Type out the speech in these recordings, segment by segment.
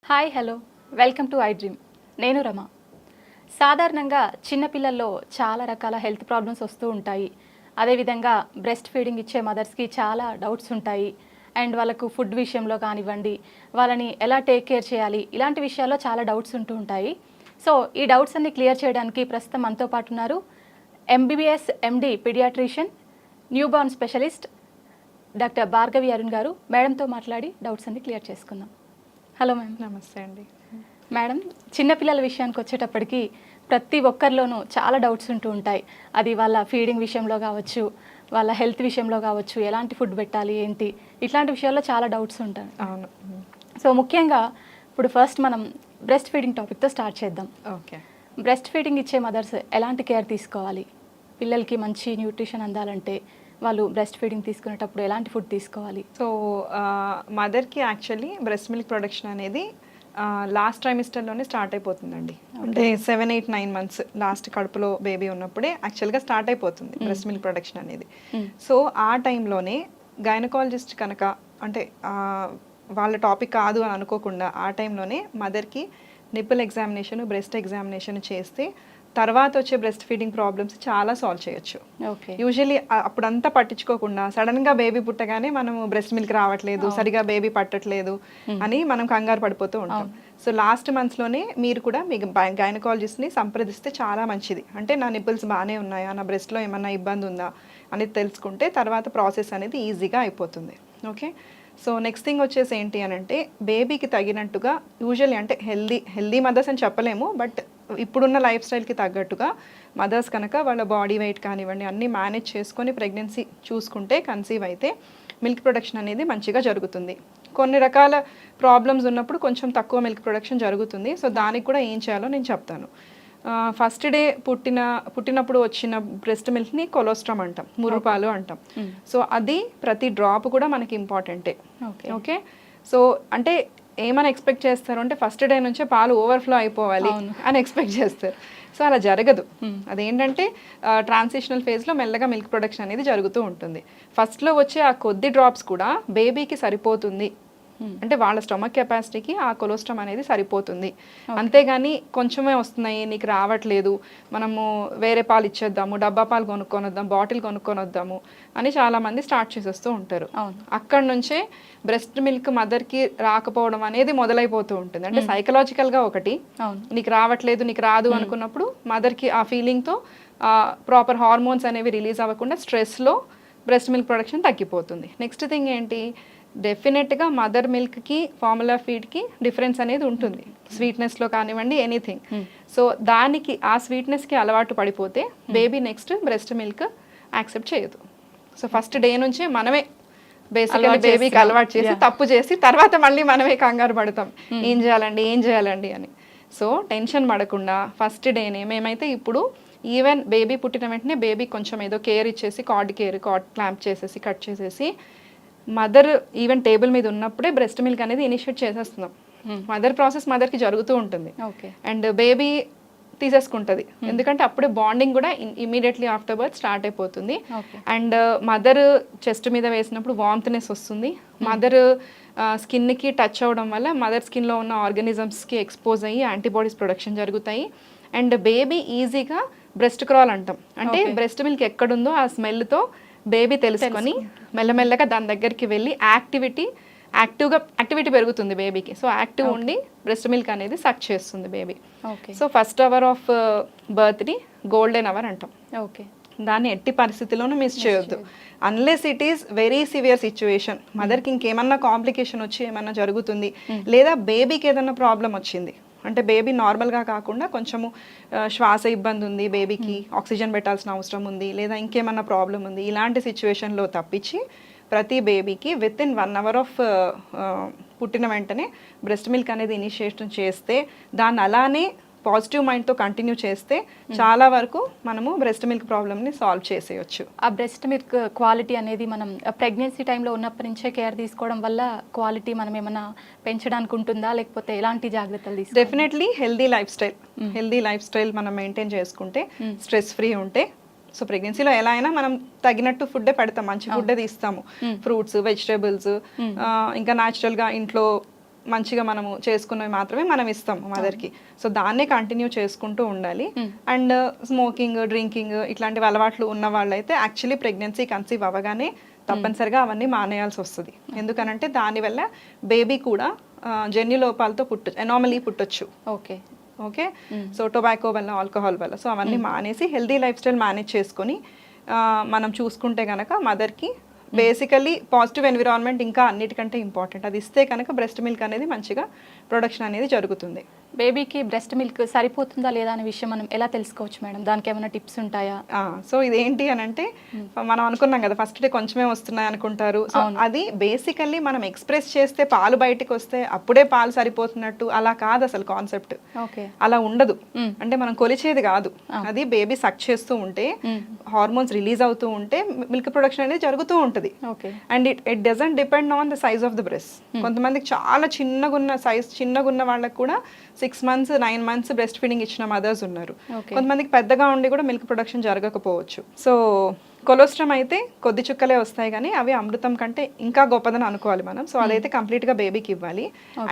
Hi hello welcome to I dream. నేను రమ. సాధారణంగా చిన్నపిల్లల్లో చాలా రకాల హెల్త్ ప్రాబ్లమ్స్ వస్తూ ఉంటాయి. అదేవిధంగా బ్రెస్ట్ ఫీడింగ్ ఇచ్చే మదర్స్కి చాలా డౌట్స్ ఉంటాయి. అండ్ వాళ్ళకు ఫుడ్ విషయంలో కానివ్వండి, వాళ్ళని ఎలా టేక్ కేర్ చేయాలి, ఇలాంటి విషయాల్లో చాలా డౌట్స్ ఉంటూ ఉంటాయి. సో ఈ డౌట్స్ అన్ని క్లియర్ చేయడానికి ప్రస్తుతం మనతో పాటు ఉన్నారు MBBS MD paediatrician, newborn specialist doctor Bhargavi Arun గారు. మేడంతో మాట్లాడి డౌట్స్ అన్ని క్లియర్ చేసుకుందాం. Hello ma'am. నమస్తే అండి. మేడం, చిన్నపిల్లల విషయానికి వచ్చేటప్పటికి ప్రతి ఒక్కరిలోనూ చాలా డౌట్స్ ఉంటూ ఉంటాయి. అది వాళ్ళ ఫీడింగ్ విషయంలో కావచ్చు, వాళ్ళ హెల్త్ విషయంలో కావచ్చు, ఎలాంటి ఫుడ్ పెట్టాలి ఏంటి, ఇట్లాంటి విషయాల్లో చాలా డౌట్స్ ఉంటాయి. అవును. సో ముఖ్యంగా ఇప్పుడు ఫస్ట్ మనం బ్రెస్ట్ ఫీడింగ్ టాపిక్తో స్టార్ట్ చేద్దాం. ఓకే. బ్రెస్ట్ ఫీడింగ్ ఇచ్చే మదర్స్ ఎలాంటి కేర్ తీసుకోవాలి? పిల్లలకి మంచి న్యూట్రిషన్ అందాలంటే వాళ్ళు బ్రెస్ట్ ఫీడింగ్ తీసుకునేటప్పుడు ఎలాంటి ఫుడ్ తీసుకోవాలి? సో మదర్కి యాక్చువల్లీ బ్రెస్ట్ మిల్క్ ప్రొడక్షన్ అనేది లాస్ట్ ట్రైమిస్టర్లోనే స్టార్ట్ అయిపోతుందండి. అంటే 7, 8, 9 మంత్స్ లాస్ట్ కడుపులో బేబీ ఉన్నప్పుడే యాక్చువల్గా స్టార్ట్ అయిపోతుంది బ్రెస్ట్ మిల్క్ ప్రొడక్షన్ అనేది. సో ఆ టైంలోనే గైనకాలజిస్ట్ కనుక అంటే వాళ్ళ టాపిక్ కాదు అని అనుకోకుండా ఆ టైంలోనే మదర్కి నిప్పుల్ ఎగ్జామినేషన్, బ్రెస్ట్ ఎగ్జామినేషన్ చేస్తే తర్వాత వచ్చే బ్రెస్ట్ ఫీడింగ్ ప్రాబ్లమ్స్ చాలా సాల్వ్ చేయొచ్చు. యూజువల్లీ అప్పుడంతా పట్టించుకోకుండా సడన్గా బేబీ పుట్టగానే మనం బ్రెస్ట్ మిల్క్ రావట్లేదు, సరిగా బేబీ పట్టట్లేదు అని మనం కంగారు పడిపోతూ ఉంటాం. సో లాస్ట్ మంత్స్లోనే మీరు కూడా మీ గైనకాలజిస్ట్ని సంప్రదిస్తే చాలా మంచిది. అంటే నా నిప్పుల్స్ బాగానే ఉన్నాయా, నా బ్రెస్ట్లో ఏమన్నా ఇబ్బంది ఉందా అనేది తెలుసుకుంటే తర్వాత ప్రాసెస్ అనేది ఈజీగా అయిపోతుంది. ఓకే. సో నెక్స్ట్ థింగ్ వచ్చేసి ఏంటి అని అంటే బేబీకి తగినట్టుగా యూజువల్లీ అంటే హెల్దీ మదర్స్ అని చెప్పలేము, బట్ ఇప్పుడున్న లైఫ్ స్టైల్కి తగ్గట్టుగా మదర్స్ కనుక వాళ్ళ బాడీ వెయిట్ కానివ్వండి అన్నీ మేనేజ్ చేసుకొని ప్రెగ్నెన్సీ చూసుకుంటే కన్సీవ్ అయితే మిల్క్ ప్రొడక్షన్ అనేది మంచిగా జరుగుతుంది. కొన్ని రకాల ప్రాబ్లమ్స్ ఉన్నప్పుడు కొంచెం తక్కువ మిల్క్ ప్రొడక్షన్ జరుగుతుంది. సో దానికి కూడా ఏం చేయాలో నేను చెప్తాను. ఫస్ట్ డే పుట్టినప్పుడు వచ్చిన బ్రెస్ట్ మిల్క్ని కొలెస్ట్రామ్ అంటాం, మురుపాలు అంటాం. సో అది ప్రతి డ్రాప్ కూడా మనకి ఇంపార్టెంటే. ఓకే. సో అంటే ఏమైనా ఎక్స్పెక్ట్ చేస్తారు అంటే ఫస్ట్ డే నుంచే పాలు ఓవర్ఫ్లో అయిపోవాలి అని ఎక్స్పెక్ట్ చేస్తారు. సో అలా జరగదు. అదేంటంటే ట్రాన్సిషనల్ ఫేజ్లో మెల్లగా మిల్క్ ప్రొడక్షన్ అనేది జరుగుతూ ఉంటుంది. ఫస్ట్లో వచ్చే ఆ కొద్ది డ్రాప్స్ కూడా బేబీకి సరిపోతుంది. అంటే వాళ్ళ స్టమక్ కెపాసిటీకి ఆ కొలెస్ట్రామ్ అనేది సరిపోతుంది. అంతేగాని కొంచెమే వస్తున్నాయి, నీకు రావట్లేదు, మనము వేరే పాలు ఇచ్చేద్దాము, డబ్బా పాలు కొనుక్కొని వద్దాం, బాటిల్ కొనుక్కొని వద్దాము అని చాలామంది స్టార్ట్ చేసేస్తూ ఉంటారు. అక్కడ నుంచే బ్రెస్ట్ మిల్క్ మదర్కి రాకపోవడం అనేది మొదలైపోతూ ఉంటుంది. అంటే సైకలాజికల్గా ఒకటి, నీకు రావట్లేదు, నీకు రాదు అనుకున్నప్పుడు మదర్కి ఆ ఫీలింగ్తో ప్రాపర్ హార్మోన్స్ అనేవి రిలీజ్ అవ్వకుండా స్ట్రెస్లో బ్రెస్ట్ మిల్క్ ప్రొడక్షన్ తగ్గిపోతుంది. నెక్స్ట్ థింగ్ ఏంటి, డెఫినెట్గా మదర్ మిల్క్కి ఫార్ములా ఫీడ్కి డిఫరెన్స్ అనేది ఉంటుంది, స్వీట్నెస్లో కానివ్వండి ఎనీథింగ్. సో దానికి ఆ స్వీట్నెస్కి అలవాటు పడిపోతే baby next breast milk accept చేయదు. సో ఫస్ట్ డే నుంచే మనమే బేసికల్లీ బేబీకి అలవాటు చేసి తప్పు చేసి తర్వాత మళ్ళీ మనమే కంగారు పడతాం, ఏం చేయాలండి అని. సో టెన్షన్ పడకుండా ఫస్ట్ డేనే మేమైతే ఇప్పుడు ఈవెన్ బేబీ పుట్టిన వెంటనే బేబీ కొంచెం ఏదో కేర్ ఇచ్చేసి కార్డ్ క్లాంప్ చేసేసి కట్ చేసేసి మదర్ ఈవెన్ టేబుల్ మీద ఉన్నప్పుడే బ్రెస్ట్ మిల్క్ అనేది ఇనిషియేట్ చేసేస్తున్నాం. మదర్ ప్రాసెస్ మదర్కి జరుగుతూ ఉంటుంది అండ్ బేబీ తీసేసుకుంటుంది. ఎందుకంటే అప్పుడే బాండింగ్ కూడా ఇమీడియట్లీ ఆఫ్టర్ బర్త్ స్టార్ట్ అయిపోతుంది. అండ్ మదర్ చెస్ట్ మీద వేసినప్పుడు వామ్త్నెస్ వస్తుంది. మదర్ స్కిన్కి టచ్ అవ్వడం వల్ల మదర్ స్కిన్లో ఉన్న ఆర్గానిజమ్స్కి ఎక్స్పోజ్ అయ్యి యాంటీబాడీస్ ప్రొడక్షన్ జరుగుతాయి. అండ్ బేబీ ఈజీగా బ్రెస్ట్ క్రాల్ అంటాం, అంటే బ్రెస్ట్ మిల్క్ ఎక్కడుందో ఆ స్మెల్తో బేబీ తెలుసుకొని మెల్లమెల్లగా దాని దగ్గరికి వెళ్ళి యాక్టివిటీ పెరుగుతుంది బేబీకి. సో యాక్టివ్ ఉండి బ్రెస్ట్ మిల్క్ అనేది సక్ చేస్తుంది baby. So first hour of బర్త్ని గోల్డెన్ అవర్ అంటాం. దాన్ని ఎట్టి పరిస్థితిలోనూ మిస్ చేయొద్దు, unless it is very severe situation, మదర్కి ఇంకేమన్నా కాంప్లికేషన్ వచ్చి ఏమన్నా జరుగుతుంది, లేదా బేబీకి ఏదన్నా ప్రాబ్లం వచ్చింది అంటే బేబీ నార్మల్గా కాకుండా కొంచెము శ్వాస ఇబ్బంది ఉంది, బేబీకి ఆక్సిజన్ పెట్టాల్సిన అవసరం ఉంది, లేదా ఇంకేమన్నా ప్రాబ్లం ఉంది, ఇలాంటి సిచ్యువేషన్లో తప్పించి ప్రతి బేబీకి విత్ ఇన్ 1 అవర్ ఆఫ్ పుట్టిన వెంటనే బ్రెస్ట్ మిల్క్ అనేది ఇనిషియేషన్ చేస్తే దాన్ని అలానే పాజిటివ్ మైండ్తో కంటిన్యూ చేస్తే చాలా వరకు మనము బ్రెస్ట్ మిల్క్ ప్రాబ్లమ్ని సాల్వ్ చేసేయచ్చు. ఆ బ్రెస్ట్ మిల్క్ క్వాలిటీ అనేది మనం ప్రెగ్నెన్సీ టైంలో ఉన్నప్పటి నుంచే కేర్ తీసుకోవడం వల్ల క్వాలిటీ మనం ఏమైనా పెంచడానికి ఉంటుందా, లేకపోతే ఎలాంటి జాగ్రత్తలు తీసుకోవాలి? డెఫినెట్లీ హెల్దీ లైఫ్ స్టైల్ మనం మెయింటైన్ చేసుకుంటే, స్ట్రెస్ ఫ్రీ ఉంటే సో ప్రెగ్నెన్సీలో ఎలా అయినా మనం తగినట్టు ఫుడ్డే పెడతాం, మంచి ఫుడ్డే తీస్తాము, ఫ్రూట్స్, వెజిటేబుల్స్, ఇంకా న్యాచురల్గా ఇంట్లో మంచిగా మనము చేసుకున్నవి మాత్రమే మనం ఇస్తాము మదర్కి. సో దాన్నే కంటిన్యూ చేసుకుంటూ ఉండాలి. అండ్ స్మోకింగ్, డ్రింకింగ్ ఇట్లాంటివి అలవాట్లు ఉన్న వాళ్ళైతే యాక్చువల్లీ ప్రెగ్నెన్సీ కన్సీవ్ అవ్వగానే తప్పనిసరిగా అవన్నీ మానేయాల్సి వస్తుంది. ఎందుకనంటే దానివల్ల బేబీ కూడా జన్యు లోపాలతో ఎనామలీ పుట్టొచ్చు. ఓకే ఓకే, సో టొబాకో వల్ల, ఆల్కహాల్ వల్ల. సో అవన్నీ మానేసి హెల్దీ లైఫ్ స్టైల్ మేనేజ్ చేసుకొని మనం చూసుకుంటే కనుక మదర్కి బేసికలీ పాజిటివ్ ఎన్విరాన్మెంట్ ఇంకా అన్నిటికంటే ఇంపార్టెంట్. అది ఇస్తే కనుక బ్రెస్ట్ మిల్క్ అనేది మంచిగా ప్రొడక్షన్ అనేది జరుగుతుంది. బేబీకి బ్రెస్ట్ మిల్క్ సరిపోతుందా లేదా అనే విషయం మనం ఎలా తెలుసుకోవచ్చు మేడం? దానికి ఏమైనా టిప్స్ ఉంటాయా? సో ఇదేంటి అని అంటే మనం అనుకున్నాం కదా ఫస్ట్ డే కొంచెమే వస్తున్నాయి అనుకుంటారు. సో అది బేసికల్లీ మనం ఎక్స్ప్రెస్ చేస్తే పాలు బయటికి వస్తే అప్పుడే పాలు సరిపోతున్నట్టు అలా కాదు అసలు కాన్సెప్ట్. అలా ఉండదు. అంటే మనం కొలిచేది కాదు, అది బేబీ సక్ చేస్తూ ఉంటే హార్మోన్స్ రిలీజ్ అవుతూ ఉంటే మిల్క్ ప్రొడక్షన్ అనేది జరుగుతూ ఉంటుంది. And it doesn't depend on the size of the breast. కొంతమందికి చాలా చిన్నగున్న వాళ్ళకి కూడా 6 months 9 months బ్రెస్ట్ ఫీడింగ్ ఇచ్చిన మదర్స్ ఉన్నారు. కొంతమందికి పెద్దగా ఉండి కూడా మిల్క్ ప్రొడక్షన్ జరగకపోవచ్చు. సో కొలెస్ట్రామ్ అయితే కొద్ది చుక్కలే వస్తాయి కానీ అవి అమృతం కంటే ఇంకా గొప్పదని అనుకోవాలి మనం. సో అదైతే కంప్లీట్గా బేబీకి ఇవ్వాలి.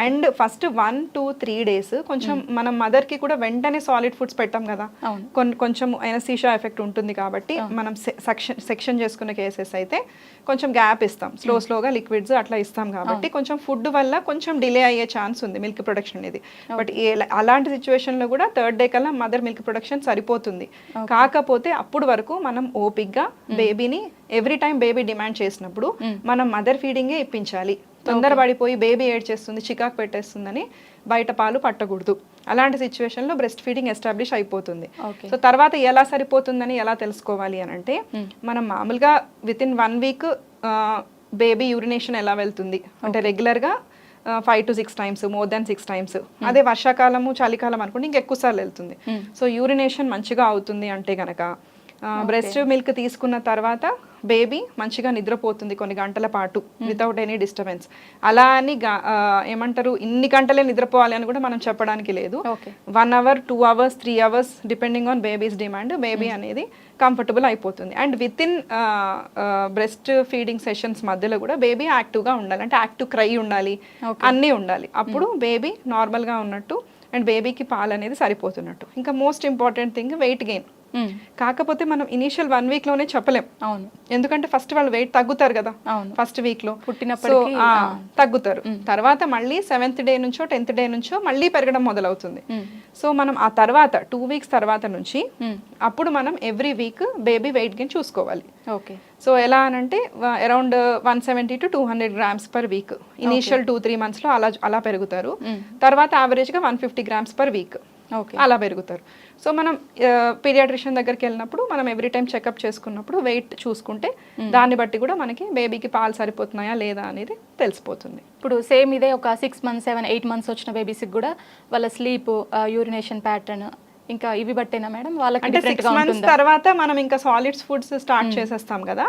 అండ్ ఫస్ట్ 1 to 3 days కొంచెం మనం మదర్కి కూడా వెంటనే సాలిడ్ ఫుడ్స్ పెట్టాం కదా, కొంచెం ఎనస్థీషియా ఎఫెక్ట్ ఉంటుంది కాబట్టి మనం సెక్షన్ చేసుకున్న కేసెస్ అయితే కొంచెం గ్యాప్ ఇస్తాం, స్లోగా లిక్విడ్స్ అట్లా ఇస్తాం కాబట్టి కొంచెం ఫుడ్ వల్ల కొంచెం డిలే అయ్యే ఛాన్స్ ఉంది మిల్క్ ప్రొడక్షన్ అనేది. బట్ అలాంటి సిచ్యువేషన్లో కూడా 3rd day కల్లా మదర్ మిల్క్ ప్రొడక్షన్ సరిపోతుంది. కాకపోతే అప్పుడు వరకు మనం ఓపిక్గా బేబీని ఎవ్రీ టైం బేబీ డిమాండ్ చేసినప్పుడు మనం మదర్ ఫీడింగే ఇప్పించాలి. తొందరపడిపోయి బేబీ ఏడ్ చేస్తుంది, చికాకు పెట్టేస్తుందని బయట పాలు పట్టకూడదు. అలాంటి సిచ్యువేషన్లో బ్రెస్ట్ ఫీడింగ్ ఎస్టాబ్లిష్ అయిపోతుంది. సో తర్వాత ఎలా సరిపోతుందని ఎలా తెలుసుకోవాలి అని అంటే మనం మామూలుగా వితిన్ 1 week బేబీ యూరినేషన్ ఎలా వెళ్తుంది అంటే రెగ్యులర్గా 5 to 6 times, more than 6 times. అదే వర్షాకాలము చలికాలం అనుకుంటే ఇంకెక్కువ సార్లు వెళ్తుంది. సో యూరినేషన్ మంచిగా అవుతుంది అంటే గనక బ్రెస్ట్ మిల్క్ తీసుకున్న తర్వాత బేబీ మంచిగా నిద్రపోతుంది కొన్ని గంటల పాటు వితౌట్ ఎనీ డిస్టర్బెన్స్. అలా అని ఏమంటారు ఇన్ని గంటలే నిద్రపోవాలి అని కూడా మనం చెప్పడానికి లేదు. 1 hour 2 hours 3 hours depending on babies demand baby అనేది కంఫర్టబుల్ అయిపోతుంది. And with in breast feeding sessions మధ్యలో కూడా బేబీ యాక్టివ్గా ఉండాలి, అంటే యాక్టివ్ క్రై ఉండాలి, అన్నీ ఉండాలి. అప్పుడు బేబీ నార్మల్గా ఉన్నట్టు అండ్ బేబీకి పాలు అనేది సరిపోతున్నట్టు. ఇంకా most important thing weight gain. కాకపోతే మనం ఇనిషియల్ 1 week లోనే చెప్పలేం, ఎందుకంటే ఫస్ట్ వాళ్ళు వెయిట్ తగ్గుతారు కదా ఫస్ట్ వీక్ లో పుట్టినప్పటికీ తగ్గుతారు. తర్వాత మళ్ళీ 7th day నుంచో 10th day నుంచో మళ్ళీ పెరగడం మొదలవుతుంది. సో మనం ఆ తర్వాత 2 weeks తర్వాత నుంచి అప్పుడు మనం every week baby weight gain చూసుకోవాలి. సో ఎలా అనంటే around 170 to 200 grams per week initial 2-3 months లో అలా పెరుగుతారు. తర్వాత యావరేజ్గా 150 grams per week అలా పెరుగుతారు. సో మనం పీడియాట్రిషియన్ దగ్గరికి వెళ్ళినప్పుడు మనం ఎవ్రీ టైం చెకప్ చేసుకున్నప్పుడు వెయిట్ చూసుకుంటే దాన్ని బట్టి కూడా మనకి బేబీకి పాలు సరిపోతున్నాయా లేదా అనేది తెలిసిపోతుంది. ఇప్పుడు సేమ్ ఇదే ఒక 6 months 7-8 months వచ్చిన బేబీస్కి కూడా వాళ్ళ స్లీప్, యూరినేషన్ ప్యాటర్న్ ఇంకా ఇవి బట్టేనా మేడం వాళ్ళకి? అంటే 6 months తర్వాత మనం ఇంకా సాలిడ్స్ ఫుడ్స్ స్టార్ట్ చేసేస్తాం కదా,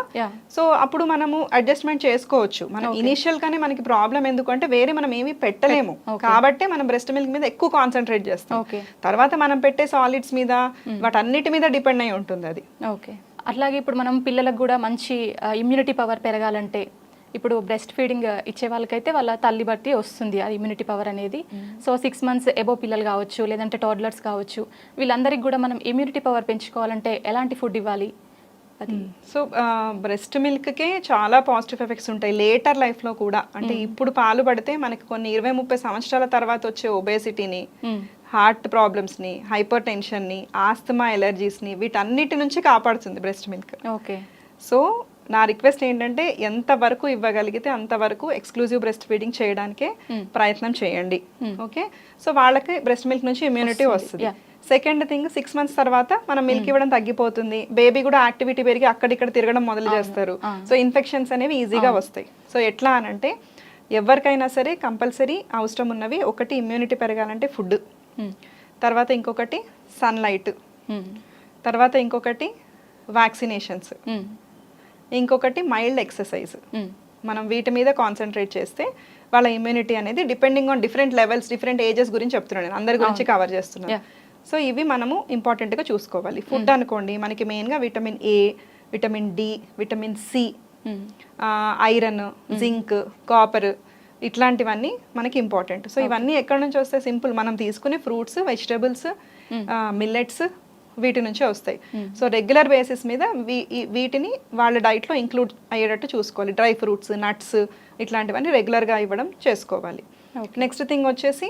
సో అప్పుడు మనము అడ్జస్ట్మెంట్ చేసుకోవచ్చు. మనం ఇనిషియల్ గానే మనకి ప్రాబ్లం ఎందుకంటే వేరే మనం ఏమీ పెట్టలేము కాబట్టి మనం బ్రెస్ట్ మిల్క్ మీద ఎక్కువ కాన్సన్ట్రేట్ చేస్తాం. తర్వాత మనం పెట్టే సాలిడ్స్ మీద వాటన్నిటి మీద డిపెండ్ అయి ఉంటుంది అది. అట్లాగే ఇప్పుడు మనం పిల్లలకు కూడా మంచి ఇమ్యూనిటీ పవర్ పెరగాలంటే ఇప్పుడు బ్రెస్ట్ ఫీడింగ్ ఇచ్చే వాళ్ళకైతే వాళ్ళ తల్లి బట్టి వస్తుంది అది ఇమ్యూనిటీ పవర్ అనేది. సో 6 months ఎబో పిల్లలు కావచ్చు, లేదంటే టోడ్లర్స్ కావచ్చు, వీళ్ళందరికీ కూడా మనం ఇమ్యూనిటీ పవర్ పెంచుకోవాలంటే ఎలాంటి ఫుడ్ ఇవ్వాలి? సో బ్రెస్ట్ మిల్క్కే చాలా పాజిటివ్ ఎఫెక్ట్స్ ఉంటాయి లేటర్ లైఫ్లో కూడా. అంటే ఇప్పుడు పాలు పడితే మనకి కొన్ని 20-30 సంవత్సరాల తర్వాత వచ్చే ఒబేసిటీని, హార్ట్ ప్రాబ్లమ్స్ని, హైపర్ టెన్షన్ని, ఆస్తమా, ఎలర్జీస్ని వీటన్నిటి నుంచి కాపాడుతుంది బ్రెస్ట్ మిల్క్. సో నా రిక్వెస్ట్ ఏంటంటే ఎంతవరకు ఇవ్వగలిగితే అంతవరకు ఎక్స్క్లూజివ్ బ్రెస్ట్ ఫీడింగ్ చేయడానికే ప్రయత్నం చేయండి. ఓకే, సో వాళ్ళకి బ్రెస్ట్ మిల్క్ నుంచి ఇమ్యూనిటీ వస్తుంది. సెకండ్ థింగ్ 6 months తర్వాత మనం మిల్క్ ఇవ్వడం తగ్గిపోతుంది, బేబీ కూడా యాక్టివిటీ పెరిగి అక్కడిక్కడ తిరగడం మొదలు చేస్తారు. సో ఇన్ఫెక్షన్స్ అనేవి ఈజీగా వస్తాయి. సో ఎట్లా అనంటే ఎవరికైనా సరే కంపల్సరీ అవసరం ఉన్నవి ఒకటి ఇమ్యూనిటీ పెరగాలంటే ఫుడ్, తర్వాత ఇంకొకటి సన్లైట్, తర్వాత ఇంకొకటి వ్యాక్సినేషన్స్, ఇంకొకటి మైల్డ్ ఎక్సర్సైజ్. మనం వీటి మీద కాన్సన్ట్రేట్ చేస్తే వాళ్ళ ఇమ్యూనిటీ అనేది depending on different levels, different ages గురించి చెప్తున్నాను నేను, అందరి గురించి కవర్ చేస్తున్నాను. సో ఇవి మనము ఇంపార్టెంట్గా చూసుకోవాలి. ఫుడ్ అనుకోండి, మనకి మెయిన్గా vitamin A, vitamin D, vitamin C, iron, zinc, copper, ఇట్లాంటివన్నీ మనకి ఇంపార్టెంట్. సో ఇవన్నీ ఎక్కడి నుంచి వస్తాయి? సింపుల్, మనం తీసుకునే ఫ్రూట్స్, వెజిటబుల్స్, మిల్లెట్స్, వీటి నుంచే వస్తాయి. సో రెగ్యులర్ బేసిస్ మీద వీటిని వాళ్ళ డైట్లో ఇంక్లూడ్ అయ్యేటట్టు చూసుకోవాలి. డ్రై ఫ్రూట్స్, నట్స్, ఇట్లాంటివన్నీ రెగ్యులర్గా ఇవ్వడం చేసుకోవాలి. నెక్స్ట్ థింగ్ వచ్చేసి